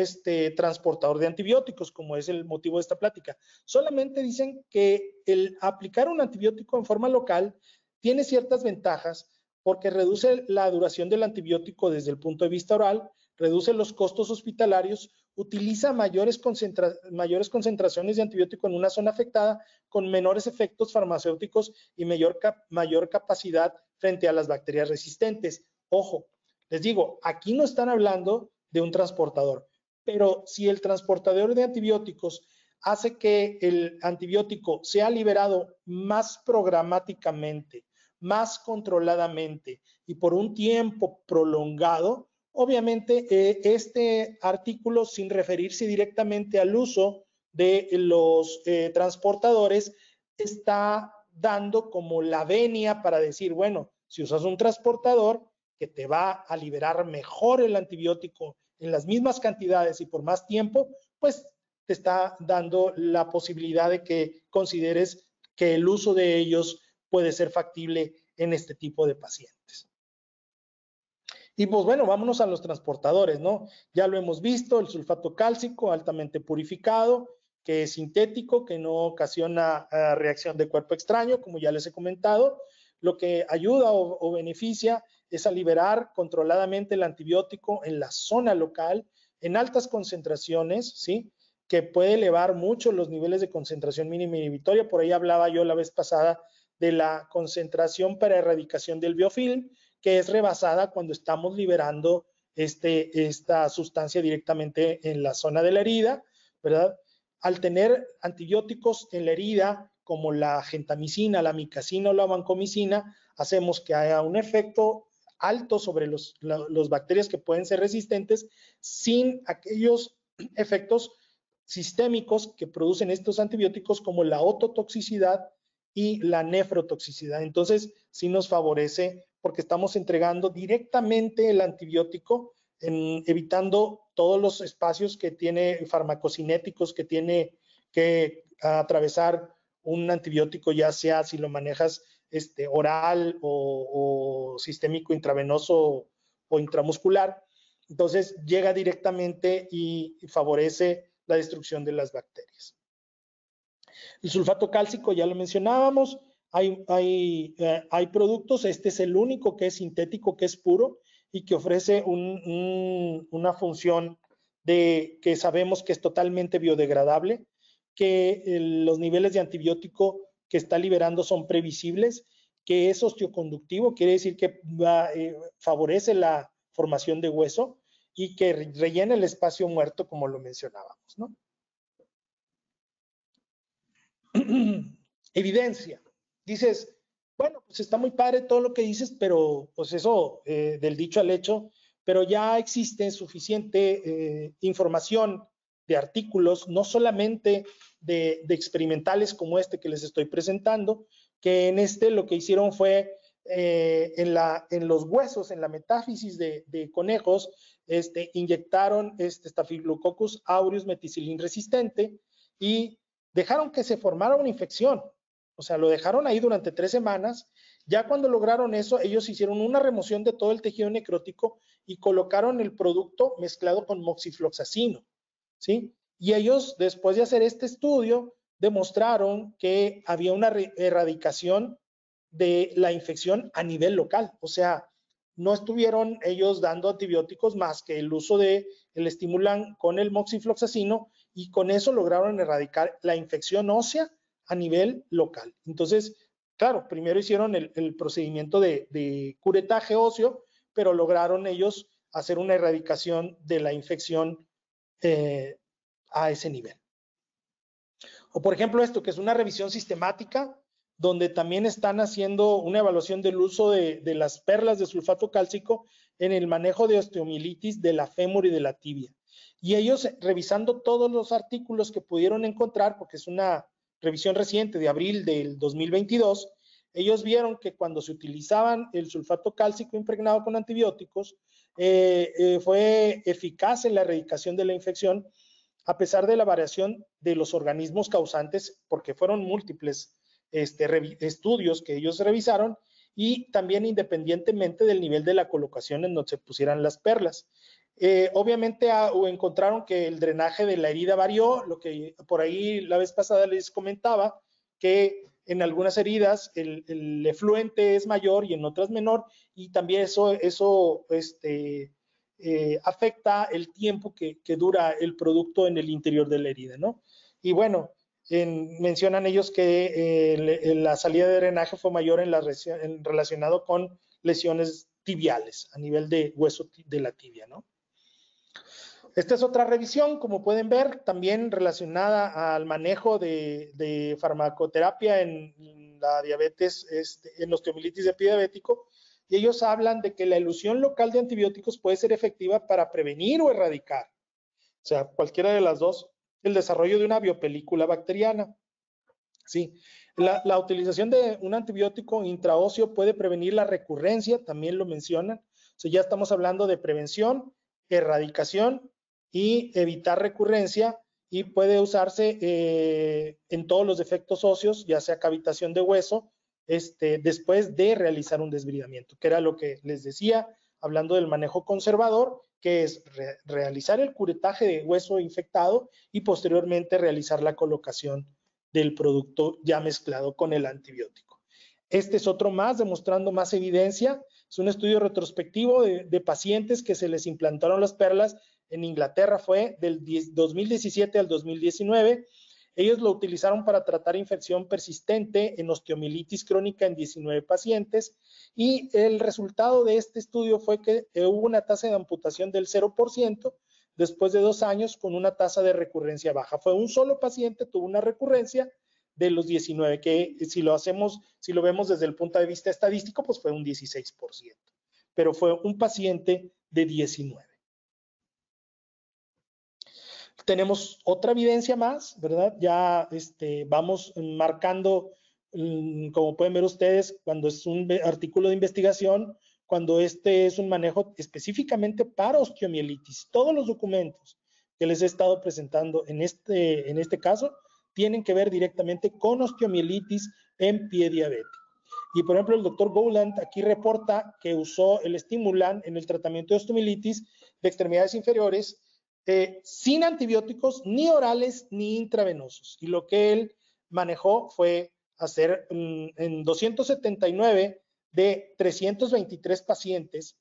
transportador de antibióticos, como es el motivo de esta plática. Solamente dicen que el aplicar un antibiótico en forma local tiene ciertas ventajas porque reduce la duración del antibiótico desde el punto de vista oral, reduce los costos hospitalarios, utiliza mayores concentraciones de antibiótico en una zona afectada con menores efectos farmacéuticos y mayor capacidad frente a las bacterias resistentes. Ojo, les digo, aquí no están hablando de un transportador, pero si el transportador de antibióticos hace que el antibiótico sea liberado más programáticamente, más controladamente y por un tiempo prolongado, obviamente este artículo, sin referirse directamente al uso de los transportadores, está dando como la venia para decir, bueno, si usas un transportador que te va a liberar mejor el antibiótico en las mismas cantidades y por más tiempo, pues te está dando la posibilidad de que consideres que el uso de ellos puede ser factible en este tipo de pacientes. Y pues bueno, vámonos a los transportadores, ¿no? Ya lo hemos visto, el sulfato cálcico altamente purificado, que es sintético, que no ocasiona reacción de cuerpo extraño, como ya les he comentado. Lo que ayuda o beneficia es a liberar controladamente el antibiótico en la zona local, en altas concentraciones, ¿sí? Que puede elevar mucho los niveles de concentración mínima inhibitoria. Por ahí hablaba yo la vez pasada de la concentración para erradicación del biofilm, que es rebasada cuando estamos liberando esta sustancia directamente en la zona de la herida, ¿verdad? Al tener antibióticos en la herida, como la gentamicina, la micacina o la vancomicina, hacemos que haya un efecto alto sobre los bacterias que pueden ser resistentes sin aquellos efectos sistémicos que producen estos antibióticos como la ototoxicidad y la nefrotoxicidad. Entonces, sí nos favorece porque estamos entregando directamente el antibiótico, evitando todos los espacios que tiene farmacocinéticos que tiene que atravesar un antibiótico, ya sea si lo manejas oral o sistémico intravenoso o intramuscular. Entonces, llega directamente y favorece la destrucción de las bacterias. El sulfato cálcico ya lo mencionábamos, hay productos, este es el único que es sintético, que es puro y que ofrece una función que sabemos que es totalmente biodegradable, que los niveles de antibiótico que está liberando son previsibles, que es osteoconductivo, quiere decir que favorece la formación de hueso y que rellena el espacio muerto, como lo mencionábamos, ¿no? Evidencia. Dices, bueno, pues está muy padre todo lo que dices, pero pues eso, del dicho al hecho, pero ya existe suficiente información de artículos, no solamente de experimentales como este que les estoy presentando, que en este lo que hicieron fue en los huesos, en la metáfisis de conejos, inyectaron Staphylococcus aureus meticilin resistente y dejaron que se formara una infección. O sea, lo dejaron ahí durante 3 semanas. Ya cuando lograron eso, ellos hicieron una remoción de todo el tejido necrótico y colocaron el producto mezclado con moxifloxacino, ¿sí? Y ellos, después de hacer este estudio, demostraron que había una erradicación de la infección a nivel local. O sea, no estuvieron ellos dando antibióticos más que el uso de el estimulan con el moxifloxacino y con eso lograron erradicar la infección ósea a nivel local. Entonces, claro, primero hicieron el procedimiento de curetaje óseo, pero lograron ellos hacer una erradicación de la infección a ese nivel. O por ejemplo esto, que es una revisión sistemática, donde también están haciendo una evaluación del uso de las perlas de sulfato cálcico en el manejo de osteomielitis de la fémur y de la tibia. Y ellos, revisando todos los artículos que pudieron encontrar, porque es una revisión reciente de abril del 2022, ellos vieron que cuando se utilizaban el sulfato cálcico impregnado con antibióticos, fue eficaz en la erradicación de la infección, a pesar de la variación de los organismos causantes, porque fueron múltiples estudios que ellos revisaron, y también independientemente del nivel de la colocación en donde se pusieran las perlas. Obviamente encontraron que el drenaje de la herida varió, lo que por ahí la vez pasada les comentaba, que en algunas heridas el efluente es mayor y en otras menor, y también eso afecta el tiempo que dura el producto en el interior de la herida, ¿no? Y bueno, mencionan ellos que la salida de drenaje fue mayor relacionado con lesiones tibiales a nivel de hueso de la tibia, ¿no? Esta es otra revisión, como pueden ver, también relacionada al manejo de farmacoterapia en la diabetes, en osteomielitis de pie diabético, y ellos hablan de que la elusión local de antibióticos puede ser efectiva para prevenir o erradicar, o sea, cualquiera de las dos, el desarrollo de una biopelícula bacteriana. Sí, la utilización de un antibiótico intraóseo puede prevenir la recurrencia, también lo mencionan. O sea, ya estamos hablando de prevención, erradicación y evitar recurrencia, y puede usarse en todos los defectos óseos, ya sea cavitación de hueso, después de realizar un desbridamiento, que era lo que les decía, hablando del manejo conservador, que es realizar el curetaje de hueso infectado y posteriormente realizar la colocación del producto ya mezclado con el antibiótico. Este es otro más, demostrando más evidencia. Es un estudio retrospectivo de pacientes que se les implantaron las perlas en Inglaterra, fue del 2017 al 2019. Ellos lo utilizaron para tratar infección persistente en osteomielitis crónica en 19 pacientes, y el resultado de este estudio fue que hubo una tasa de amputación del 0% después de 2 años con una tasa de recurrencia baja. Fue un solo paciente, tuvo una recurrencia de los 19, que si lo vemos desde el punto de vista estadístico, pues fue un 16%, pero fue un paciente de 19. Tenemos otra evidencia más, ¿verdad? Ya vamos marcando, como pueden ver ustedes, cuando es un artículo de investigación, cuando es un manejo específicamente para osteomielitis. Todos los documentos que les he estado presentando en este caso tienen que ver directamente con osteomielitis en pie diabético. Y por ejemplo, el doctor Gowland aquí reporta que usó el Stimulan en el tratamiento de osteomielitis de extremidades inferiores sin antibióticos ni orales ni intravenosos. Y lo que él manejó fue hacer en 279 de 323 pacientes,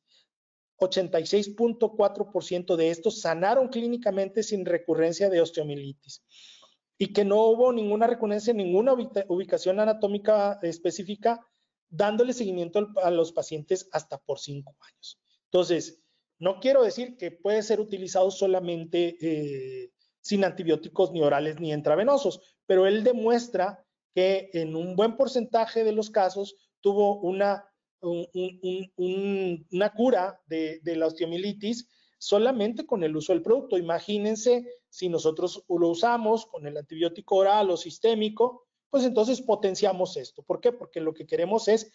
86.4% de estos sanaron clínicamente sin recurrencia de osteomielitis, y que no hubo ninguna recurrencia en ninguna ubicación anatómica específica, dándole seguimiento a los pacientes hasta por 5 años. Entonces, No quiero decir que puede ser utilizado solamente sin antibióticos ni orales ni intravenosos, pero él demuestra que en un buen porcentaje de los casos tuvo una cura de la osteomielitis solamente con el uso del producto. Imagínense si nosotros lo usamos con el antibiótico oral o sistémico, pues entonces potenciamos esto. ¿Por qué? Porque lo que queremos es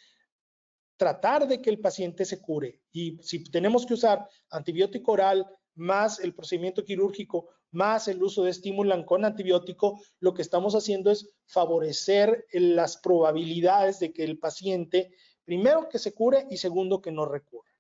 tratar de que el paciente se cure. Y si tenemos que usar antibiótico oral más el procedimiento quirúrgico más el uso de estimulan con antibiótico, lo que estamos haciendo es favorecer las probabilidades de que el paciente, primero, que se cure y segundo, que no recurra.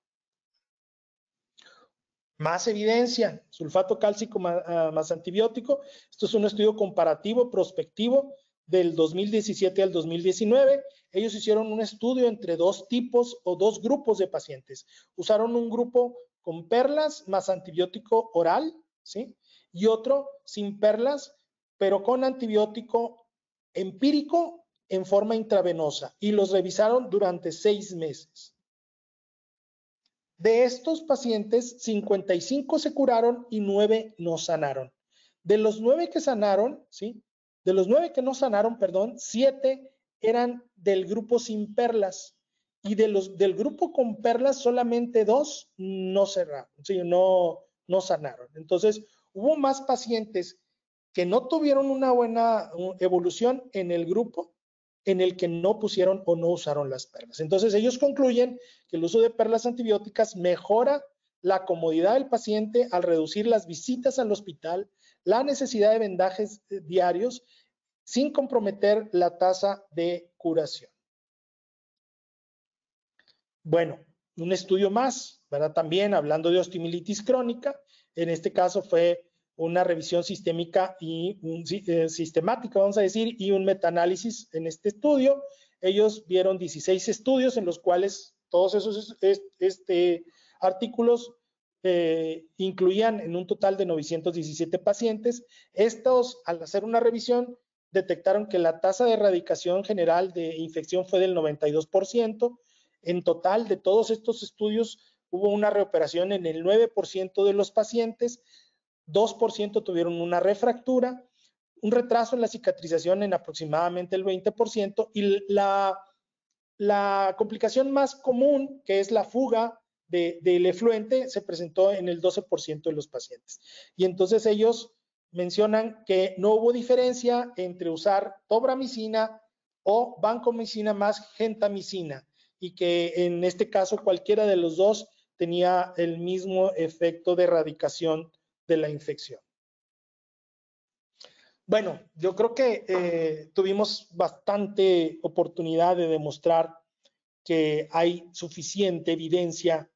Más evidencia, sulfato cálcico más antibiótico. Esto es un estudio comparativo prospectivo del 2017 al 2019. Ellos hicieron un estudio entre dos tipos o dos grupos de pacientes. Usaron un grupo con perlas más antibiótico oral, ¿sí? Y otro sin perlas, pero con antibiótico empírico en forma intravenosa. Y los revisaron durante 6 meses. De estos pacientes, 55 se curaron y 9 no sanaron. De los 9 que sanaron, ¿sí? De los 9 que no sanaron, perdón, 7 eran del grupo sin perlas. Y del grupo con perlas, solamente 2 no cerraron, ¿sí? no sanaron. Entonces, hubo más pacientes que no tuvieron una buena evolución en el grupo en el que no pusieron o no usaron las perlas. Entonces, ellos concluyen que el uso de perlas antibióticas mejora la comodidad del paciente al reducir las visitas al hospital, la necesidad de vendajes diarios, sin comprometer la tasa de curación. Bueno, un estudio más, ¿verdad? También hablando de osteomielitis crónica, en este caso fue una revisión sistémica y sistemática, vamos a decir, y un metaanálisis en este estudio. Ellos vieron 16 estudios en los cuales todos esos artículos incluían en un total de 917 pacientes. Estos, al hacer una revisión, detectaron que la tasa de erradicación general de infección fue del 92%. En total, de todos estos estudios, hubo una reoperación en el 9% de los pacientes. 2% tuvieron una refractura, un retraso en la cicatrización en aproximadamente el 20%, y la complicación más común, que es la fuga del efluente, se presentó en el 12% de los pacientes. Y entonces ellos mencionan que no hubo diferencia entre usar tobramicina o vancomicina más gentamicina, y que en este caso cualquiera de los dos tenía el mismo efecto de erradicación de la infección. Bueno, yo creo que tuvimos bastante oportunidad de demostrar que hay suficiente evidencia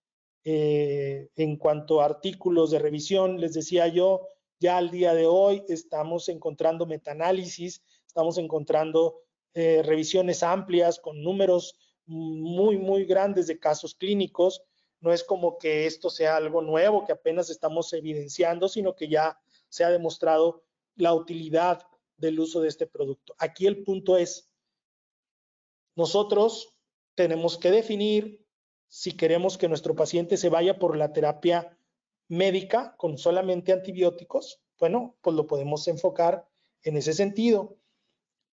en cuanto a artículos de revisión. Les decía yo, ya al día de hoy estamos encontrando metaanálisis, estamos encontrando revisiones amplias con números muy, muy grandes de casos clínicos. No es como que esto sea algo nuevo que apenas estamos evidenciando, sino que ya se ha demostrado la utilidad del uso de este producto. Aquí el punto es, nosotros tenemos que definir si queremos que nuestro paciente se vaya por la terapia médica con solamente antibióticos. Bueno, pues lo podemos enfocar en ese sentido.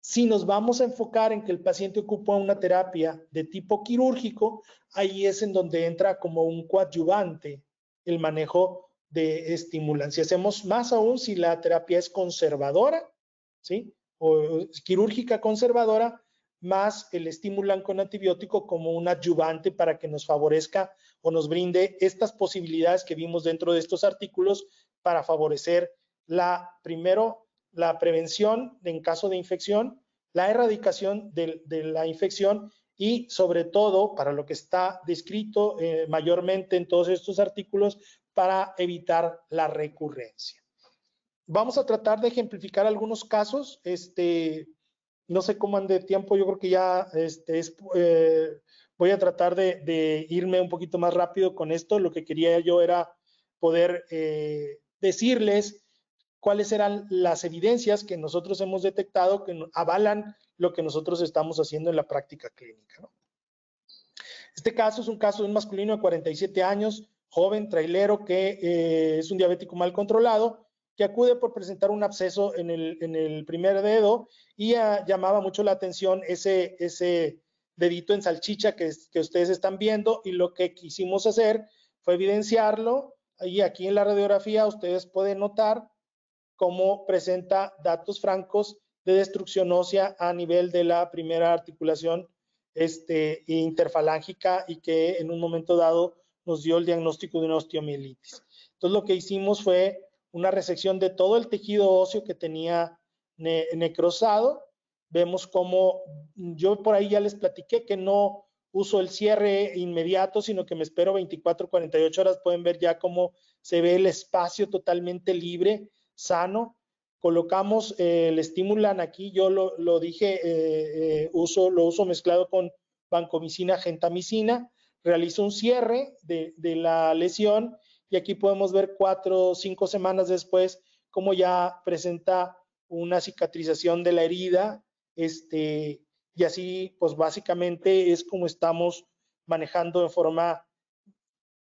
Si nos vamos a enfocar en que el paciente ocupa una terapia de tipo quirúrgico, ahí es en donde entra como un coadyuvante el manejo de estimulancia. Hacemos más aún si la terapia es conservadora, ¿sí? O quirúrgica conservadora, más el estimulan con antibiótico como un adyuvante para que nos favorezca o nos brinde estas posibilidades que vimos dentro de estos artículos para favorecer primero la prevención en caso de infección, la erradicación de la infección y sobre todo, para lo que está descrito mayormente en todos estos artículos, para evitar la recurrencia. Vamos a tratar de ejemplificar algunos casos. No sé cómo ande de tiempo, yo creo que ya voy a tratar de irme un poquito más rápido con esto. Lo que quería yo era poder decirles cuáles eran las evidencias que nosotros hemos detectado que avalan lo que nosotros estamos haciendo en la práctica clínica, ¿no? Este caso es un caso de un masculino de 47 años joven trailero que es un diabético mal controlado, que acude por presentar un absceso en el primer dedo y llamaba mucho la atención ese dedito en salchicha que ustedes están viendo, y lo que quisimos hacer fue evidenciarlo, y aquí en la radiografía ustedes pueden notar cómo presenta datos francos de destrucción ósea a nivel de la primera articulación interfalángica, y que en un momento dado nos dio el diagnóstico de una osteomielitis. Entonces lo que hicimos fue una resección de todo el tejido óseo que tenía necrosado. Vemos cómo, yo por ahí ya les platiqué que no uso el cierre inmediato, sino que me espero 24, 48 horas. Pueden ver ya cómo se ve el espacio totalmente libre, sano. Colocamos el estimulan aquí, yo lo dije, lo uso mezclado con vancomicina, gentamicina. Realizo un cierre de la lesión, y aquí podemos ver 4 o 5 semanas después cómo ya presenta una cicatrización de la herida, y así pues básicamente es como estamos manejando en forma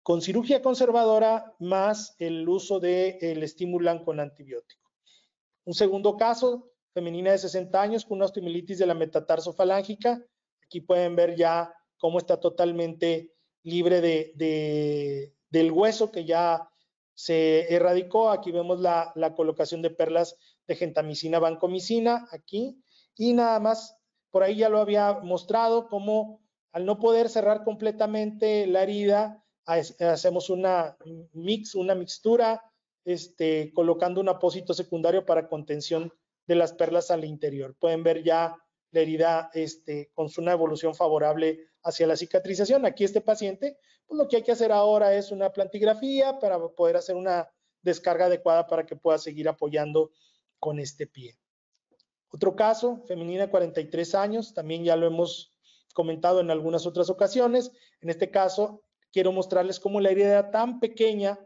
con cirugía conservadora más el uso del estimulan con antibiótico. Un segundo caso, femenina de 60 años con una osteomielitis de la metatarsofalangica. Aquí pueden ver ya cómo está totalmente libre del hueso que ya se erradicó. Aquí vemos la colocación de perlas de gentamicina, vancomicina, aquí. Y nada más, por ahí ya lo había mostrado, cómo al no poder cerrar completamente la herida, hacemos una mixtura, colocando un apósito secundario para contención de las perlas al interior. Pueden ver ya la herida con una evolución favorable hacia la cicatrización. Aquí este paciente, pues lo que hay que hacer ahora es una plantigrafía para poder hacer una descarga adecuada para que pueda seguir apoyando con este pie. Otro caso, femenina de 43 años, también ya lo hemos comentado en algunas otras ocasiones. En este caso, quiero mostrarles cómo la herida era tan pequeña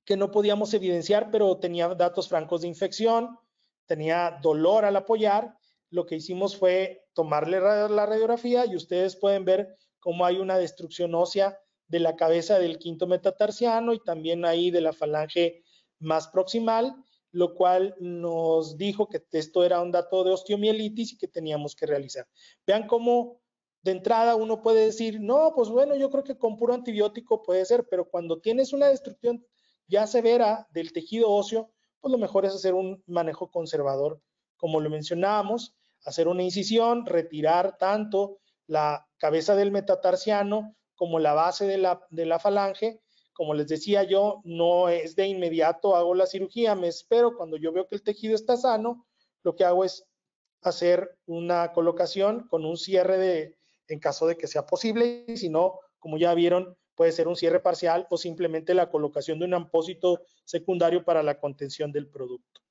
que no podíamos evidenciar, pero tenía datos francos de infección, tenía dolor al apoyar. Lo que hicimos fue tomarle la radiografía, y ustedes pueden ver cómo hay una destrucción ósea de la cabeza del quinto metatarsiano y también ahí de la falange más proximal, lo cual nos dijo que esto era un dato de osteomielitis y que teníamos que realizar. Vean cómo de entrada uno puede decir, no, pues bueno, yo creo que con puro antibiótico puede ser, pero cuando tienes una destrucción ya severa del tejido óseo, pues lo mejor es hacer un manejo conservador, como lo mencionábamos, hacer una incisión, retirar tanto la cabeza del metatarsiano como la base de la falange. Como les decía yo, no es de inmediato hago la cirugía, me espero. Cuando yo veo que el tejido está sano, lo que hago es hacer una colocación con un cierre en caso de que sea posible, y si no, como ya vieron, puede ser un cierre parcial o simplemente la colocación de un apósito secundario para la contención del producto.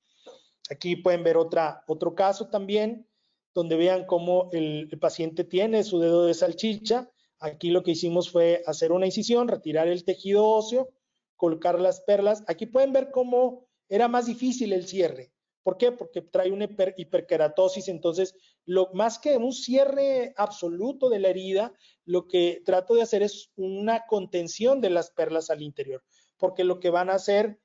Aquí pueden ver otro caso también, donde vean cómo el paciente tiene su dedo de salchicha. Aquí lo que hicimos fue hacer una incisión, retirar el tejido óseo, colocar las perlas. Aquí pueden ver cómo era más difícil el cierre. ¿Por qué? Porque trae una hiperkeratosis. Entonces, más que un cierre absoluto de la herida, lo que trato de hacer es una contención de las perlas al interior, porque lo que van a hacer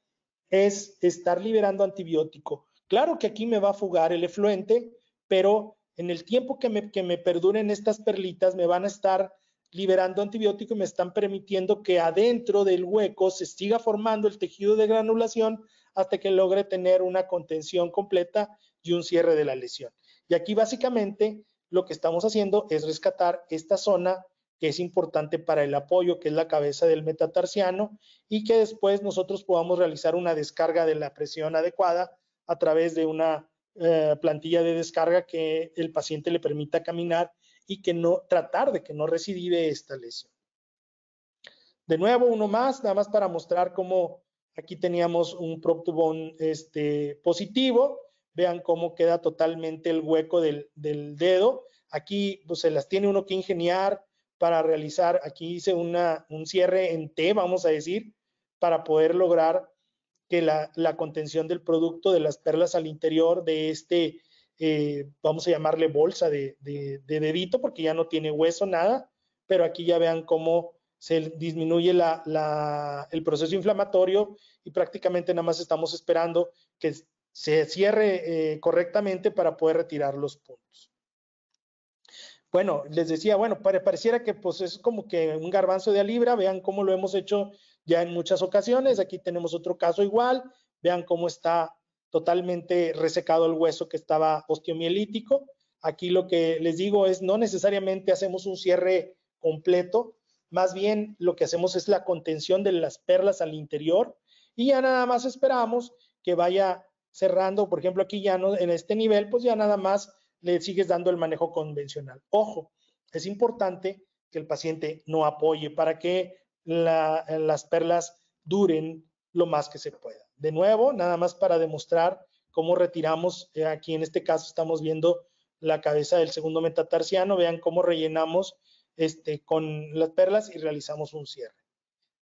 es estar liberando antibiótico. Claro que aquí me va a fugar el efluente, pero en el tiempo que me perduren estas perlitas, me van a estar liberando antibiótico y me están permitiendo que adentro del hueco se siga formando el tejido de granulación hasta que logre tener una contención completa y un cierre de la lesión. Y aquí básicamente lo que estamos haciendo es rescatar esta zona que es importante para el apoyo, que es la cabeza del metatarsiano, y que después nosotros podamos realizar una descarga de la presión adecuada a través de una plantilla de descarga que el paciente le permita caminar y que no tratar de que no recidive esta lesión. De nuevo, uno más, nada más para mostrar cómo aquí teníamos un Proctubone positivo. Vean cómo queda totalmente el hueco del dedo. Aquí pues, se las tiene uno que ingeniar para realizar. Aquí hice un cierre en T, vamos a decir, para poder lograr que la contención del producto de las perlas al interior de vamos a llamarle bolsa de dedito, porque ya no tiene hueso, nada, pero aquí ya vean cómo se disminuye el proceso inflamatorio y prácticamente nada más estamos esperando que se cierre correctamente para poder retirar los puntos. Bueno, les decía, bueno, pareciera que pues es como que un garbanzo de a libra. Vean cómo lo hemos hecho ya en muchas ocasiones. Aquí tenemos otro caso igual. Vean cómo está totalmente resecado el hueso que estaba osteomielítico. Aquí lo que les digo es, no necesariamente hacemos un cierre completo, más bien lo que hacemos es la contención de las perlas al interior y ya nada más esperamos que vaya cerrando. Por ejemplo, aquí ya no, en este nivel, pues ya nada más le sigues dando el manejo convencional. Ojo, es importante que el paciente no apoye para que las perlas duren lo más que se pueda. De nuevo, nada más para demostrar cómo retiramos, aquí en este caso estamos viendo la cabeza del segundo metatarsiano. Vean cómo rellenamos con las perlas y realizamos un cierre.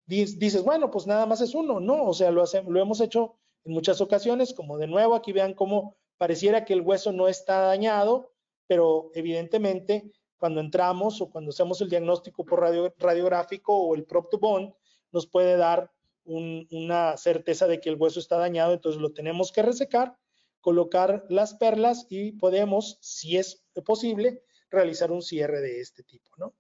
Dices, bueno, pues nada más es uno, ¿no? O sea, lo hemos hecho en muchas ocasiones, como de nuevo, aquí vean cómo pareciera que el hueso no está dañado, pero evidentemente cuando entramos o cuando hacemos el diagnóstico por radiográfico o el prop to bone, nos puede dar una certeza de que el hueso está dañado, entonces lo tenemos que resecar, colocar las perlas y podemos, si es posible, realizar un cierre de este tipo, ¿no?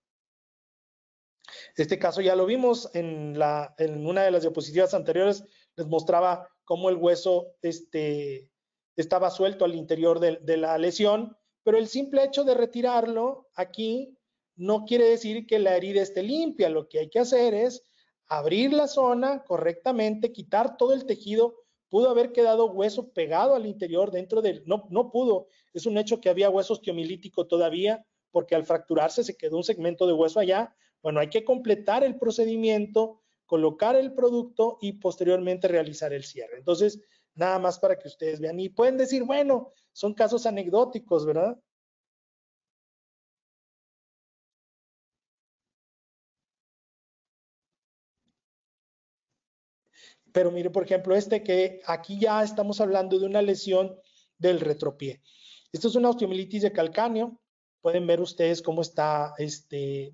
Este caso ya lo vimos en una de las diapositivas anteriores, les mostraba cómo el hueso estaba suelto al interior de la lesión, pero el simple hecho de retirarlo aquí no quiere decir que la herida esté limpia. Lo que hay que hacer es abrir la zona correctamente, quitar todo el tejido. Pudo haber quedado hueso pegado al interior dentro del... No pudo, es un hecho que había hueso osteomilítico todavía, porque al fracturarse se quedó un segmento de hueso allá. Bueno, hay que completar el procedimiento, colocar el producto y posteriormente realizar el cierre. Entonces, nada más para que ustedes vean. Y pueden decir, bueno, son casos anecdóticos, ¿verdad? Pero mire, por ejemplo, que aquí ya estamos hablando de una lesión del retropié. Esto es una osteomielitis de calcáneo. Pueden ver ustedes cómo está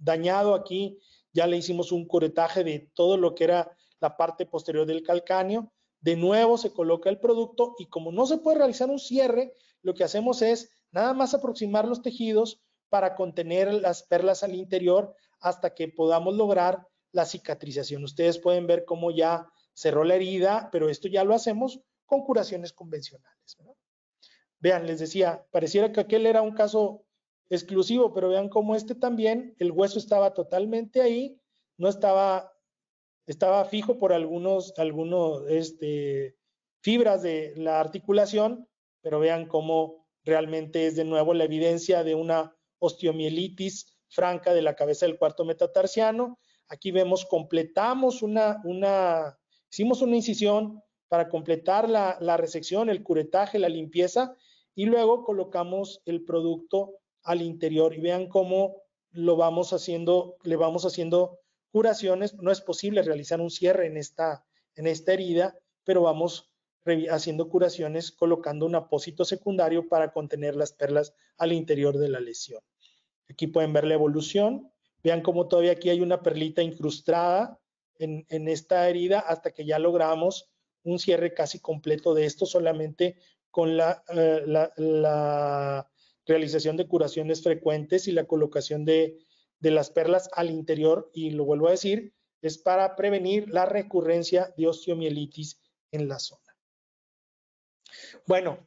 dañado aquí. Ya le hicimos un curetaje de todo lo que era la parte posterior del calcáneo. De nuevo se coloca el producto y como no se puede realizar un cierre, lo que hacemos es nada más aproximar los tejidos para contener las perlas al interior hasta que podamos lograr la cicatrización. Ustedes pueden ver cómo ya cerró la herida, pero esto ya lo hacemos con curaciones convencionales, ¿verdad? Vean, les decía, pareciera que aquel era un caso exclusivo, pero vean cómo también, el hueso estaba totalmente ahí, no estaba fijo por algunos fibras de la articulación, pero vean cómo realmente es de nuevo la evidencia de una osteomielitis franca de la cabeza del cuarto metatarsiano. Aquí vemos, hicimos una incisión para completar la resección, el curetaje, la limpieza, y luego colocamos el producto al interior. Y vean cómo le vamos haciendo curaciones. No es posible realizar un cierre en esta herida, pero vamos haciendo curaciones colocando un apósito secundario para contener las perlas al interior de la lesión. Aquí pueden ver la evolución. Vean cómo todavía aquí hay una perlita incrustada en esta herida hasta que ya logramos un cierre casi completo de esto solamente con la realización de curaciones frecuentes y la colocación de las perlas al interior, y lo vuelvo a decir, es para prevenir la recurrencia de osteomielitis en la zona. Bueno,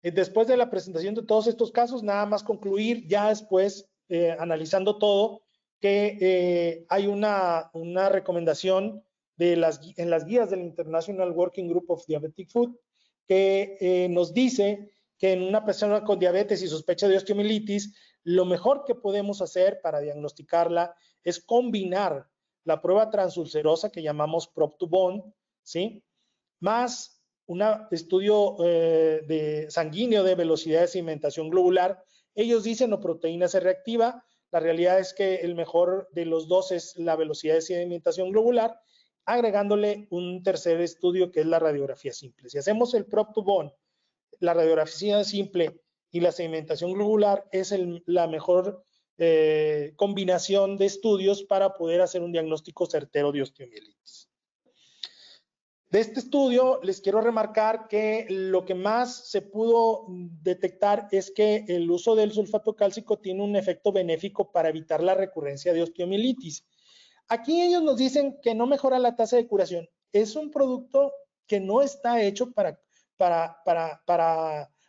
después de la presentación de todos estos casos, nada más concluir ya después, analizando todo, que hay una recomendación en las guías del International Working Group of Diabetic Food que nos dice que en una persona con diabetes y sospecha de osteomielitis, lo mejor que podemos hacer para diagnosticarla es combinar la prueba transulcerosa que llamamos prop to bone, ¿sí?, más un estudio sanguíneo de velocidad de sedimentación globular. Ellos dicen o proteína C reactiva. La realidad es que el mejor de los dos es la velocidad de sedimentación globular, agregándole un tercer estudio que es la radiografía simple. Si hacemos el prop to bone, la radiografía simple y la sedimentación globular es la mejor combinación de estudios para poder hacer un diagnóstico certero de osteomielitis. De este estudio les quiero remarcar que lo que más se pudo detectar es que el uso del sulfato cálcico tiene un efecto benéfico para evitar la recurrencia de osteomielitis. Aquí ellos nos dicen que no mejora la tasa de curación. Es un producto que no está hecho para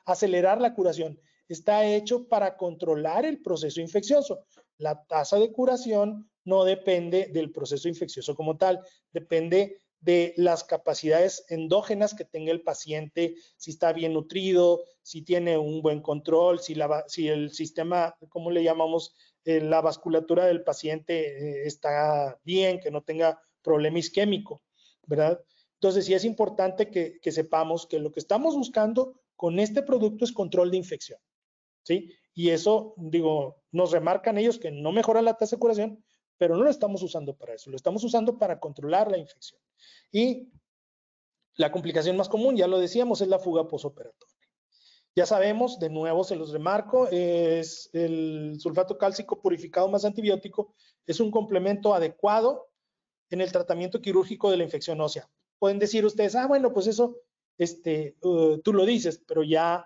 acelerar la curación. Está hecho para controlar el proceso infeccioso. La tasa de curación no depende del proceso infeccioso como tal, depende de las capacidades endógenas que tenga el paciente, si está bien nutrido, si tiene un buen control, si el sistema, ¿cómo le llamamos? La vasculatura del paciente está bien, que no tenga problema isquémico, ¿verdad? Entonces, sí es importante que sepamos que lo que estamos buscando con este producto es control de infección, ¿sí? Y eso, digo, nos remarcan ellos que no mejora la tasa de curación, pero no lo estamos usando para eso, lo estamos usando para controlar la infección. Y la complicación más común, ya lo decíamos, es la fuga posoperatoria. Ya sabemos, de nuevo se los remarco, es el sulfato cálcico purificado más antibiótico, es un complemento adecuado en el tratamiento quirúrgico de la infección ósea. Pueden decir ustedes, bueno, pues eso tú lo dices, pero ya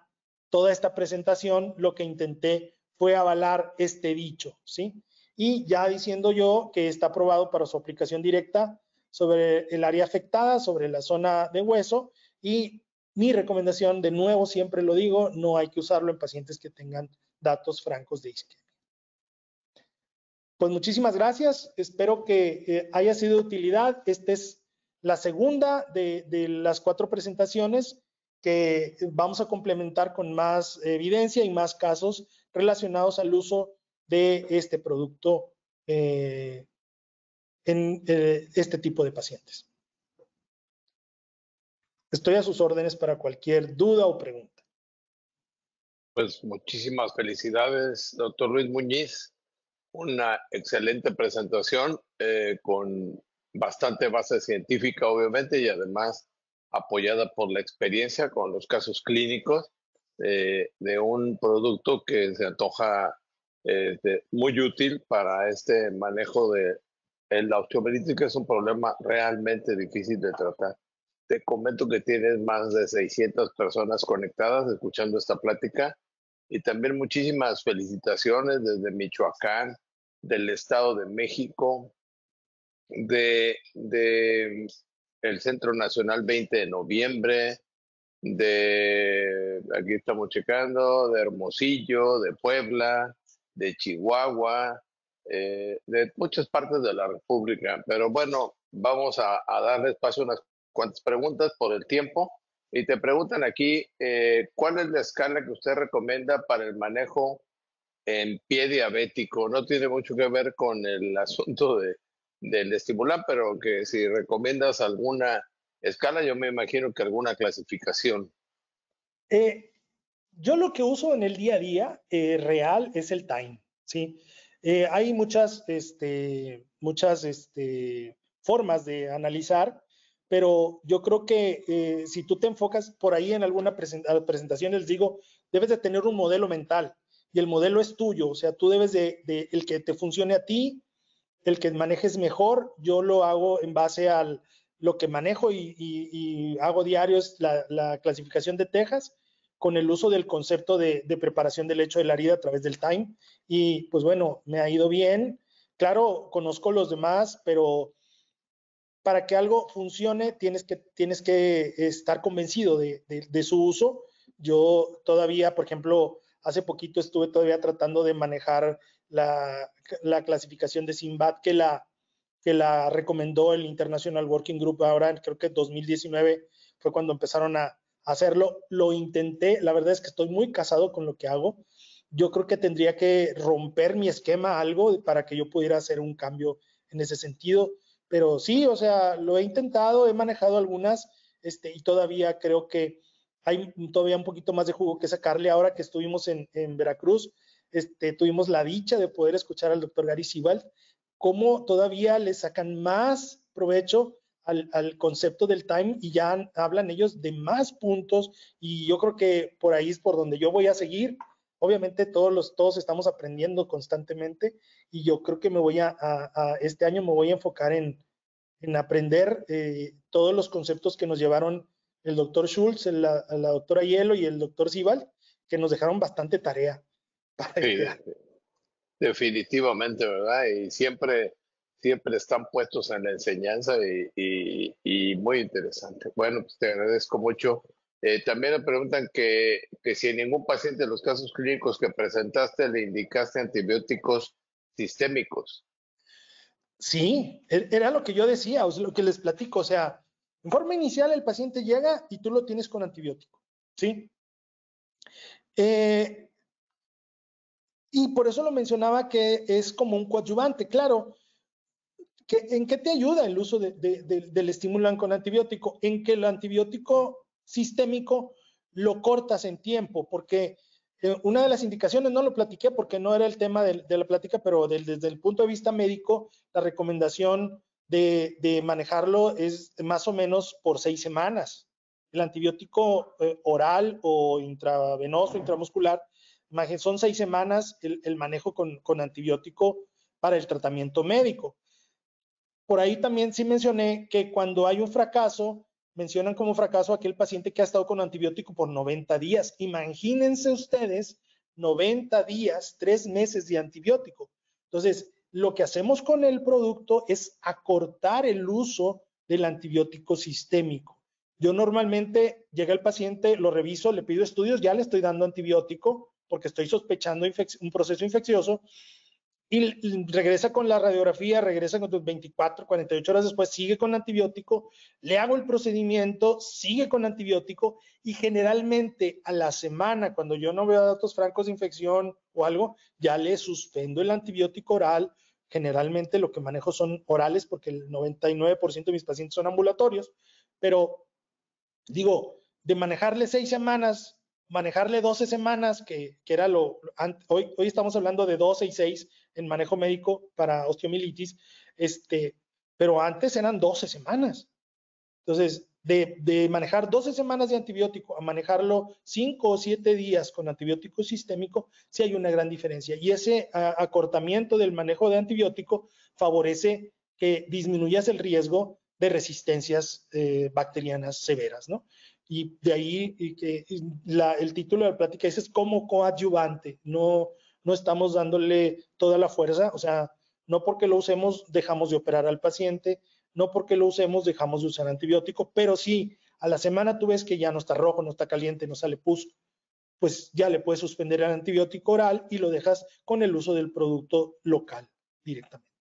toda esta presentación lo que intenté fue avalar este dicho, ¿sí? Y ya diciendo yo que está aprobado para su aplicación directa sobre el área afectada, sobre la zona de hueso, y mi recomendación, de nuevo, siempre lo digo, no hay que usarlo en pacientes que tengan datos francos de isquemia. Pues muchísimas gracias, espero que haya sido de utilidad. Esta es la segunda de las 4 presentaciones que vamos a complementar con más evidencia y más casos relacionados al uso de este producto en este tipo de pacientes. Estoy a sus órdenes para cualquier duda o pregunta. Pues muchísimas felicidades, doctor Luis Muñiz. Una excelente presentación con bastante base científica, obviamente, y además apoyada por la experiencia con los casos clínicos de un producto que se antoja muy útil para este manejo de la osteomielitis, que es un problema realmente difícil de tratar. Te comento que tienes más de 600 personas conectadas escuchando esta plática y también muchísimas felicitaciones desde Michoacán, del Estado de México, de el Centro Nacional 20 de Noviembre, aquí estamos checando, de Hermosillo, de Puebla, de Chihuahua, de muchas partes de la República. Pero bueno, vamos a darle espacio a unas cuantas preguntas por el tiempo. Y te preguntan aquí, ¿cuál es la escala que usted recomienda para el manejo en pie diabético? No tiene mucho que ver con el asunto del estimular, pero que si recomiendas alguna escala, yo me imagino que alguna clasificación. Yo lo que uso en el día a día real es el time, ¿sí? Hay muchas formas de analizar, pero yo creo que si tú te enfocas por ahí en alguna presentación, les digo, debes de tener un modelo mental y el modelo es tuyo, o sea, tú debes de el que te funcione a ti, el que manejes mejor. Yo lo hago en base a lo que manejo y hago diarios la clasificación de Texas con el uso del concepto de preparación del lecho de la herida a través del time. Y pues bueno, me ha ido bien. Claro, conozco los demás, pero para que algo funcione tienes que estar convencido de su uso. Yo todavía, por ejemplo, hace poquito estuve todavía tratando de manejar la clasificación de SIMBAD que la recomendó el International Working Group ahora, creo que 2019 fue cuando empezaron a hacerlo. Lo intenté, la verdad es que estoy muy casado con lo que hago. Yo creo que tendría que romper mi esquema algo para que yo pudiera hacer un cambio en ese sentido. Pero sí, o sea, lo he intentado, he manejado algunas y todavía creo que hay todavía un poquito más de jugo que sacarle. Ahora que estuvimos en Veracruz, tuvimos la dicha de poder escuchar al doctor Gary Sebald, cómo todavía le sacan más provecho al concepto del time y ya hablan ellos de más puntos, y yo creo que por ahí es por donde yo voy a seguir. Obviamente todos estamos aprendiendo constantemente y yo creo que este año me voy a enfocar en aprender todos los conceptos que nos llevaron el doctor Schultz, la doctora Hielo y el doctor Sibal, que nos dejaron bastante tarea para Sí, este año. definitivamente, ¿verdad? Y siempre están puestos en la enseñanza y muy interesante. Bueno, pues te agradezco mucho. También me preguntan que si en ningún paciente de los casos clínicos que presentaste le indicaste antibióticos sistémicos. Sí, era lo que yo decía, o sea, lo que les platico, o sea, en forma inicial el paciente llega y tú lo tienes con antibiótico, ¿sí? Eh, y por eso lo mencionaba que es como un coadyuvante, claro. ¿En qué te ayuda el uso del estimulan con antibiótico? En que el antibiótico sistémico lo cortas en tiempo, porque una de las indicaciones, no lo platiqué porque no era el tema de la plática, pero desde el punto de vista médico, la recomendación de manejarlo es más o menos por 6 semanas. El antibiótico oral o intravenoso, intramuscular, son 6 semanas el manejo con antibiótico para el tratamiento médico. Por ahí también sí mencioné que cuando hay un fracaso, mencionan como fracaso aquel paciente que ha estado con antibiótico por 90 días. Imagínense ustedes 90 días, 3 meses de antibiótico. Entonces, lo que hacemos con el producto es acortar el uso del antibiótico sistémico. Yo normalmente llega el paciente, lo reviso, le pido estudios, ya le estoy dando antibiótico porque estoy sospechando un proceso infeccioso y regresa con la radiografía, regresa con 24, 48 horas después, sigue con antibiótico, le hago el procedimiento, sigue con antibiótico y generalmente a la semana, cuando yo no veo datos francos de infección o algo, ya le suspendo el antibiótico oral. Generalmente lo que manejo son orales porque el 99% de mis pacientes son ambulatorios, pero digo, de manejarle 6 semanas, manejarle 12 semanas, que era hoy estamos hablando de 12 y 6 en manejo médico para osteomielitis, pero antes eran 12 semanas. Entonces, de manejar 12 semanas de antibiótico a manejarlo 5 o 7 días con antibiótico sistémico, sí hay una gran diferencia. Y ese acortamiento del manejo de antibiótico favorece que disminuyas el riesgo de resistencias bacterianas severas, ¿no? Y de ahí que el título de la plática es como coadyuvante, no estamos dándole toda la fuerza, o sea, no porque lo usemos dejamos de operar al paciente, no porque lo usemos dejamos de usar antibiótico, pero si a la semana tú ves que ya no está rojo, no está caliente, no sale pus, pues ya le puedes suspender el antibiótico oral y lo dejas con el uso del producto local directamente.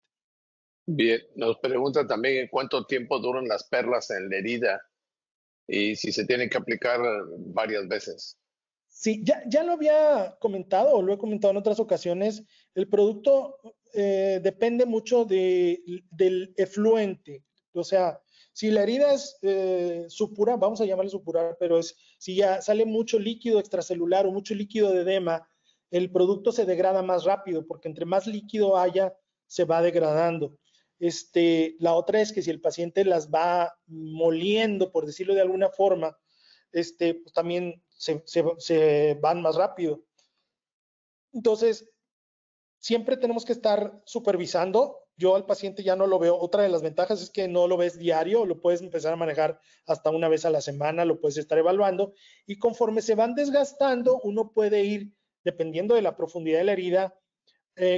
Bien, nos pregunta también en cuánto tiempo duran las perlas en la herida y si se tienen que aplicar varias veces. Sí, ya lo había comentado o lo he comentado en otras ocasiones. El producto depende mucho del efluente. O sea, si la herida es supura, vamos a llamarle supurar, pero si ya sale mucho líquido extracelular o mucho líquido de edema, el producto se degrada más rápido porque entre más líquido haya, se va degradando. La otra es que si el paciente las va moliendo, por decirlo de alguna forma, pues también se van más rápido. Entonces, siempre tenemos que estar supervisando. Yo al paciente ya no lo veo. Otra de las ventajas es que no lo ves diario, lo puedes empezar a manejar hasta una vez a la semana, lo puedes estar evaluando y conforme se van desgastando, uno puede ir, dependiendo de la profundidad de la herida,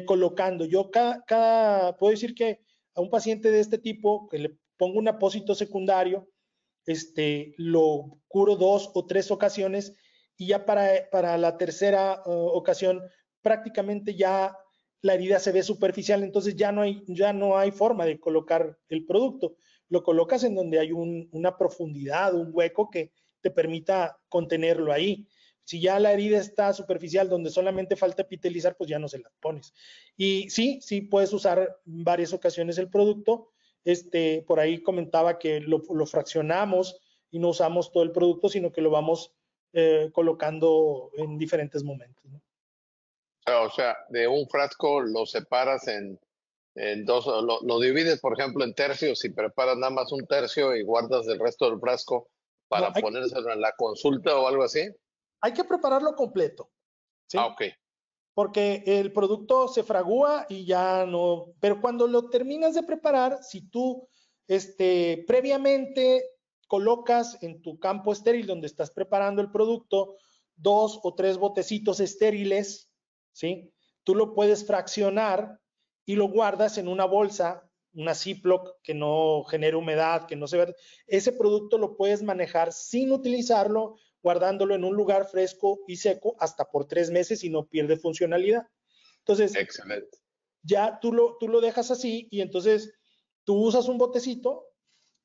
colocando. Yo puedo decir que a un paciente de este tipo, que le pongo un apósito secundario, lo curo 2 o 3 ocasiones y ya para la tercera ocasión prácticamente ya la herida se ve superficial, entonces ya no hay forma de colocar el producto. Lo colocas en donde hay una profundidad, un hueco que te permita contenerlo ahí. Si ya la herida está superficial donde solamente falta epitelizar, pues ya no se la pones. Y sí puedes usar varias ocasiones el producto. Por ahí comentaba que lo fraccionamos y no usamos todo el producto, sino que lo vamos colocando en diferentes momentos, ¿no? O sea, de un frasco lo separas en dos, lo divides, por ejemplo, en tercios y preparas nada más un tercio y guardas el resto del frasco No, para ponérselo en la consulta o algo así. hay que prepararlo completo. ¿sí? Ok. Porque el producto se fragúa y ya no, pero cuando lo terminas de preparar, si tú previamente colocas en tu campo estéril donde estás preparando el producto 2 o 3 botecitos estériles, ¿sí? Tú lo puedes fraccionar y lo guardas en una bolsa, una Ziploc que no genere humedad, que no se vea. Ese producto lo puedes manejar sin utilizarlo, guardándolo en un lugar fresco y seco hasta por 3 meses y no pierde funcionalidad. Entonces, Excelente. ya tú lo dejas así y entonces tú usas un botecito,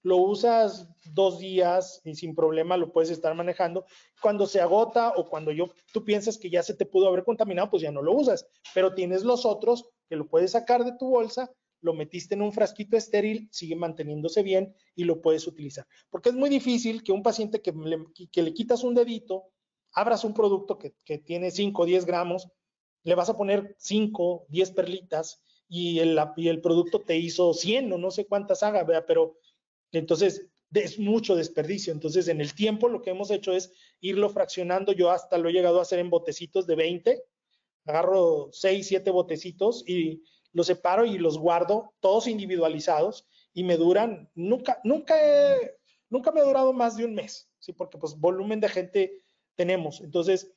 lo usas 2 días y sin problema lo puedes estar manejando. Cuando se agota o cuando tú piensas que ya se te pudo haber contaminado, pues ya no lo usas, pero tienes los otros que lo puedes sacar de tu bolsa, lo metiste en un frasquito estéril, sigue manteniéndose bien y lo puedes utilizar. Porque es muy difícil que un paciente que le quitas un dedito, abras un producto que tiene 5 o 10 gramos, le vas a poner 5, 10 perlitas y el producto te hizo 100 o no sé cuántas haga, ¿verdad? Pero entonces es mucho desperdicio. Entonces en el tiempo lo que hemos hecho es irlo fraccionando. Yo hasta lo he llegado a hacer en botecitos de 20. Agarro 6, 7 botecitos y los separo y los guardo todos individualizados y me duran, nunca me ha durado más de un mes, ¿sí? Porque pues volumen de gente tenemos. Entonces,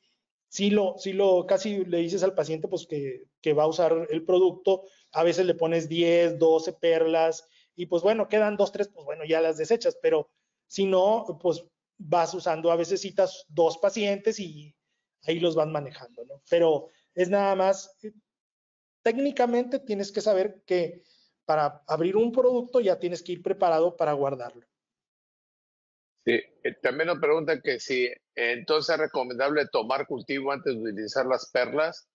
casi le dices al paciente pues que va a usar el producto, a veces le pones 10, 12 perlas y pues bueno, quedan 2, 3, pues bueno, ya las desechas, pero si no, pues vas usando, a veces citas 2 pacientes y ahí los van manejando, ¿no? Pero es nada más, técnicamente tienes que saber que para abrir un producto ya tienes que ir preparado para guardarlo. Sí, también nos preguntan que si entonces es recomendable tomar cultivo antes de utilizar las perlas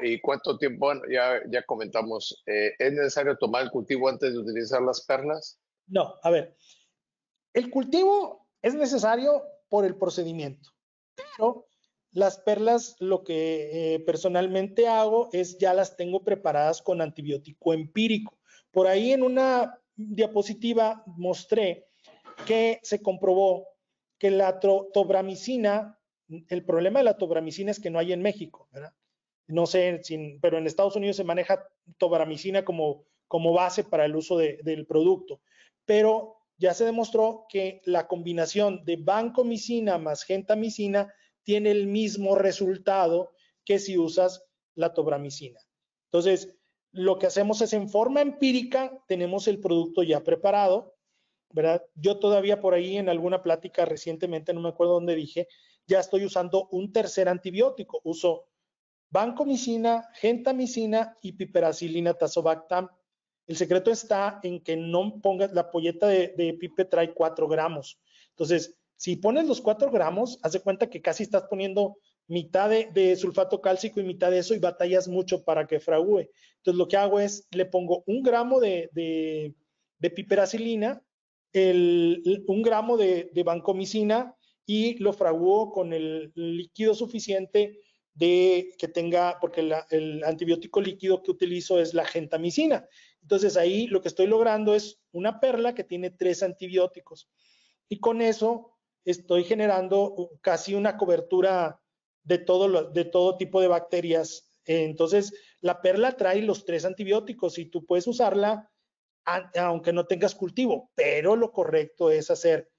y cuánto tiempo, bueno, ya comentamos, ¿es necesario tomar el cultivo antes de utilizar las perlas? No, a ver, el cultivo es necesario por el procedimiento, pero las perlas lo que personalmente hago es ya las tengo preparadas con antibiótico empírico. Por ahí en una diapositiva mostré que se comprobó que la tobramicina, el problema de la tobramicina es que no hay en México, ¿verdad? No sé, pero en Estados Unidos se maneja tobramicina como base para el uso del producto. Pero ya se demostró que la combinación de vancomicina más gentamicina tiene el mismo resultado que si usas la tobramicina. Entonces, lo que hacemos es en forma empírica, tenemos el producto ya preparado, ¿verdad? Yo todavía por ahí en alguna plática recientemente, no me acuerdo dónde dije, ya estoy usando un tercer antibiótico. Uso vancomicina, gentamicina y piperacilina tazobactam. El secreto está en que no pongas la polleta de pipe trae 4 gramos. Entonces, si pones los 4 gramos, haz de cuenta que casi estás poniendo mitad de sulfato cálcico y mitad de eso y batallas mucho para que fragúe. Entonces, lo que hago es, le pongo 1 gramo de piperacilina, 1 gramo de vancomicina y lo fragúo con el líquido suficiente de que tenga, porque el antibiótico líquido que utilizo es la gentamicina. Entonces ahí lo que estoy logrando es una perla que tiene 3 antibióticos. Y con eso estoy generando casi una cobertura de todo tipo de bacterias. Entonces la perla trae los 3 antibióticos y tú puedes usarla aunque no tengas cultivo, pero lo correcto es hacer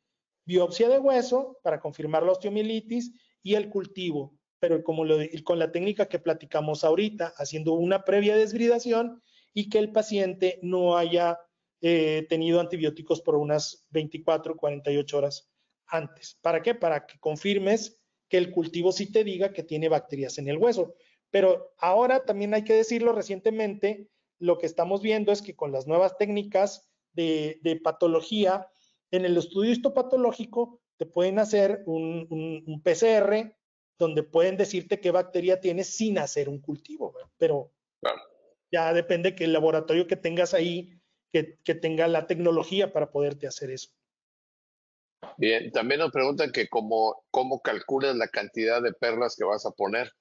biopsia de hueso para confirmar la osteomielitis y el cultivo, pero con la técnica que platicamos ahorita, haciendo una previa desbridación y que el paciente no haya tenido antibióticos por unas 24 48 horas antes. ¿Para qué? Para que confirmes que el cultivo sí te diga que tiene bacterias en el hueso. Pero ahora también hay que decirlo, recientemente lo que estamos viendo es que con las nuevas técnicas de patología, en el estudio histopatológico te pueden hacer un PCR donde pueden decirte qué bacteria tienes sin hacer un cultivo, ¿verdad? Pero Claro. ya depende que el laboratorio que tengas ahí, que tenga la tecnología para poderte hacer eso. Bien, también nos preguntan que cómo calculas la cantidad de perlas que vas a poner.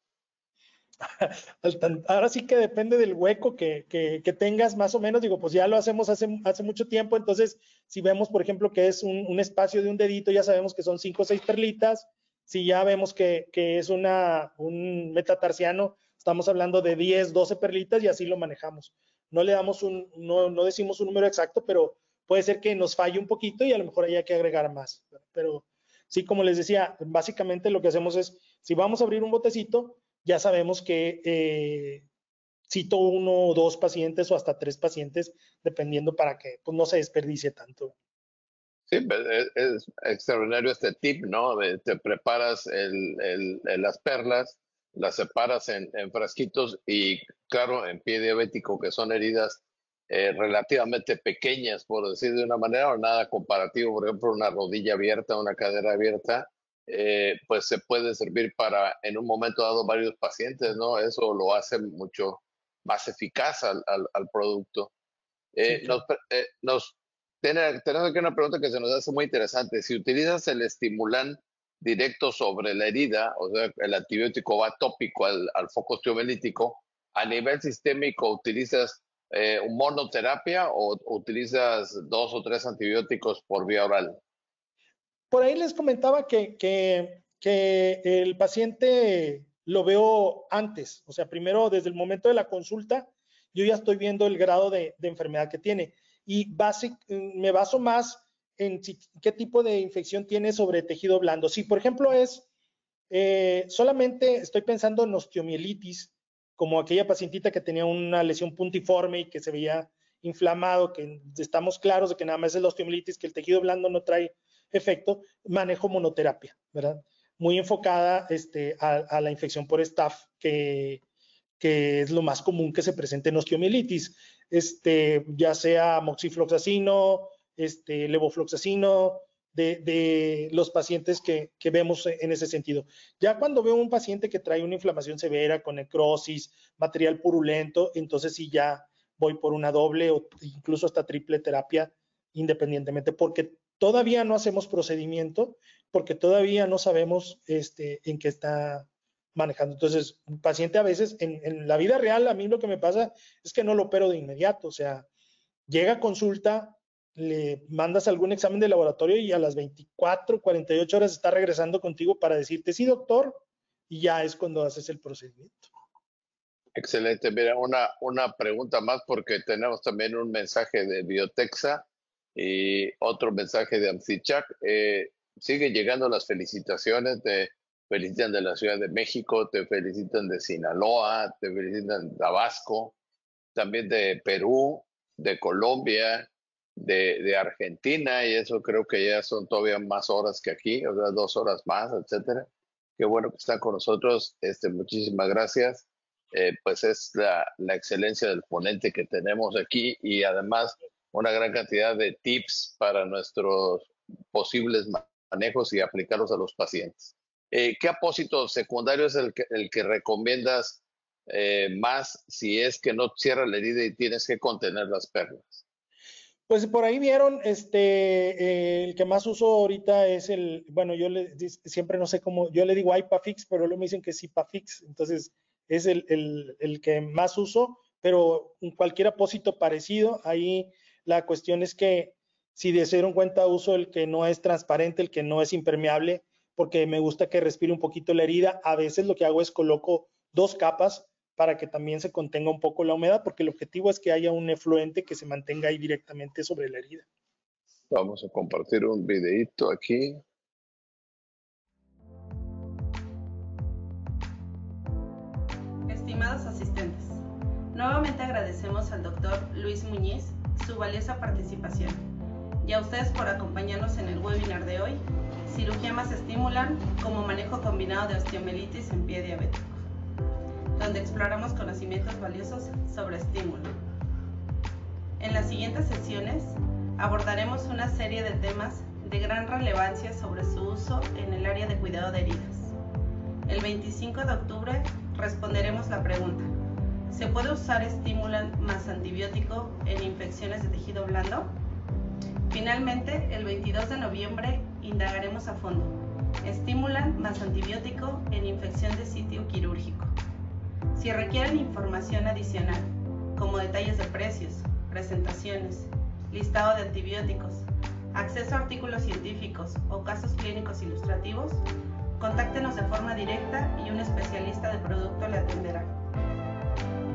Ahora sí que depende del hueco que tengas más o menos, digo, pues ya lo hacemos hace mucho tiempo, entonces si vemos, por ejemplo, que es un espacio de un dedito, ya sabemos que son 5 o 6 perlitas, Si ya vemos que es un metatarsiano, estamos hablando de 10, 12 perlitas y así lo manejamos. No le damos no decimos un número exacto, pero puede ser que nos falle un poquito y a lo mejor haya que agregar más. Pero sí, como les decía, básicamente lo que hacemos es, si vamos a abrir un botecito, ya sabemos que cito 1 o 2 pacientes o hasta 3 pacientes, dependiendo para que pues, no se desperdicie tanto. Sí, es extraordinario este tip, ¿no? Te preparas las perlas, las separas en frasquitos y, claro, en pie diabético, que son heridas relativamente pequeñas, por decir de una manera, o nada comparativo, por ejemplo, una rodilla abierta, una cadera abierta, pues se puede servir para, en un momento dado, varios pacientes, ¿no? Eso lo hace mucho más eficaz al producto. Sí, claro. Tenemos aquí una pregunta que se nos hace muy interesante. Si utilizas el estimulant directo sobre la herida, o sea, el antibiótico va tópico al foco osteomielítico, a nivel sistémico, ¿utilizas un monoterapia o utilizas 2 o 3 antibióticos por vía oral? Por ahí les comentaba que el paciente lo veo antes, o sea, primero desde el momento de la consulta, yo ya estoy viendo el grado de enfermedad que tiene y me baso más en qué tipo de infección tiene sobre tejido blando. Si, por ejemplo, solamente estoy pensando en osteomielitis, como aquella pacientita que tenía una lesión puntiforme y que se veía inflamado, que estamos claros de que nada más es la osteomielitis, que el tejido blando no trae efecto, manejo monoterapia, ¿verdad? Muy enfocada a la infección por staph, que es lo más común que se presente en osteomielitis, ya sea moxifloxacino, levofloxacino, de los pacientes que vemos en ese sentido. Ya cuando veo un paciente que trae una inflamación severa con necrosis, material purulento, entonces sí ya voy por una doble o incluso hasta triple terapia independientemente, porque todavía no hacemos procedimiento, porque todavía no sabemos en qué está manejando. Entonces, un paciente a veces, en la vida real, a mí lo que me pasa es que no lo opero de inmediato, o sea, llega a consulta, le mandas algún examen de laboratorio y a las 24, 48 horas está regresando contigo para decirte, sí, doctor, y ya es cuando haces el procedimiento. Excelente. Mira, una pregunta más porque tenemos también un mensaje de Biotexa y otro mensaje de Amcichac. Siguen llegando las felicitaciones, te felicitan de la Ciudad de México, te felicitan de Sinaloa, te felicitan de Tabasco, también de Perú, de Colombia, de Argentina, y eso creo que ya son todavía más horas que aquí, o sea, 2 horas más, etcétera. Qué bueno que están con nosotros. Muchísimas gracias. Pues es la excelencia del ponente que tenemos aquí y además una gran cantidad de tips para nuestros posibles manejos y aplicarlos a los pacientes. ¿Qué apósito secundario es el que recomiendas más si es que no cierra la herida y tienes que contener las perlas? Pues por ahí vieron, el que más uso ahorita es bueno, siempre no sé cómo, yo le digo Ipafix, pero luego me dicen que es Ipafix, entonces es el que más uso, pero cualquier apósito parecido, ahí la cuestión es que si de ser un cuenta uso el que no es transparente, el que no es impermeable, porque me gusta que respire un poquito la herida, a veces lo que hago es coloco 2 capas para que también se contenga un poco la humedad, porque el objetivo es que haya un efluente que se mantenga ahí directamente sobre la herida. Vamos a compartir un videito aquí. Estimados asistentes, nuevamente agradecemos al doctor Luis Muñiz su valiosa participación y a ustedes por acompañarnos en el webinar de hoy, Cirugía más Stimulant como manejo combinado de osteomielitis en pie diabético, donde exploramos conocimientos valiosos sobre estímulo. En las siguientes sesiones abordaremos una serie de temas de gran relevancia sobre su uso en el área de cuidado de heridas. El 25 de octubre responderemos la pregunta: ¿se puede usar stimulant más antibiótico en infecciones de tejido blando? Finalmente, el 22 de noviembre indagaremos a fondo: stimulant más antibiótico en infección de sitio quirúrgico. Si requieren información adicional, como detalles de precios, presentaciones, listado de antibióticos, acceso a artículos científicos o casos clínicos ilustrativos, contáctenos de forma directa y un especialista de producto le atenderá.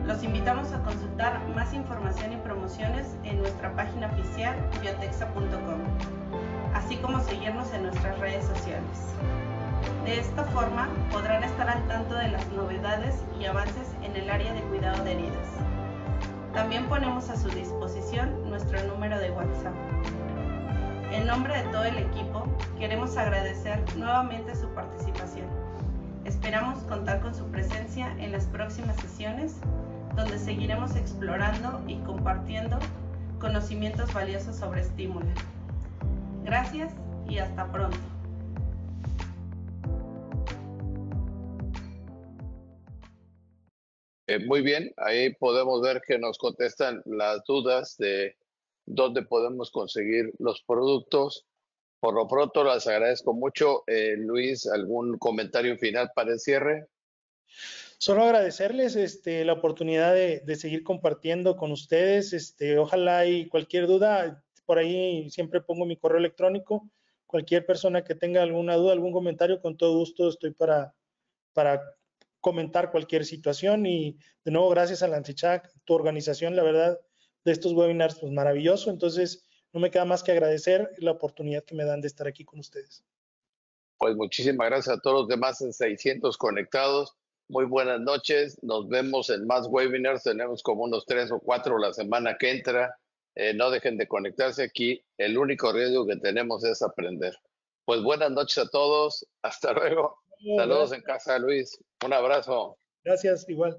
Los invitamos a consultar más información y promociones en nuestra página oficial biotexa.com, así como seguirnos en nuestras redes sociales. De esta forma podrán estar al tanto de las novedades y avances en el área de cuidado de heridas. También ponemos a su disposición nuestro número de WhatsApp. En nombre de todo el equipo, queremos agradecer nuevamente su participación. Esperamos contar con su presencia en las próximas sesiones, donde seguiremos explorando y compartiendo conocimientos valiosos sobre Stimulant. Gracias y hasta pronto. Muy bien, ahí podemos ver que nos contestan las dudas de dónde podemos conseguir los productos. Por lo pronto, las agradezco mucho. Luis, ¿algún comentario final para el cierre? Solo agradecerles la oportunidad de seguir compartiendo con ustedes. Ojalá y cualquier duda, por ahí siempre pongo mi correo electrónico. Cualquier persona que tenga alguna duda, algún comentario, con todo gusto estoy para comentar cualquier situación. Y de nuevo, gracias a Lanzichac, tu organización, la verdad, de estos webinars, pues maravilloso. Entonces, no me queda más que agradecer la oportunidad que me dan de estar aquí con ustedes. Pues muchísimas gracias a todos los demás en 600 conectados. Muy buenas noches. Nos vemos en más webinars. Tenemos como unos 3 o 4 la semana que entra. No dejen de conectarse aquí. El único riesgo que tenemos es aprender. Pues buenas noches a todos. Hasta luego. Saludos en casa, Luis. Un abrazo. Gracias, igual.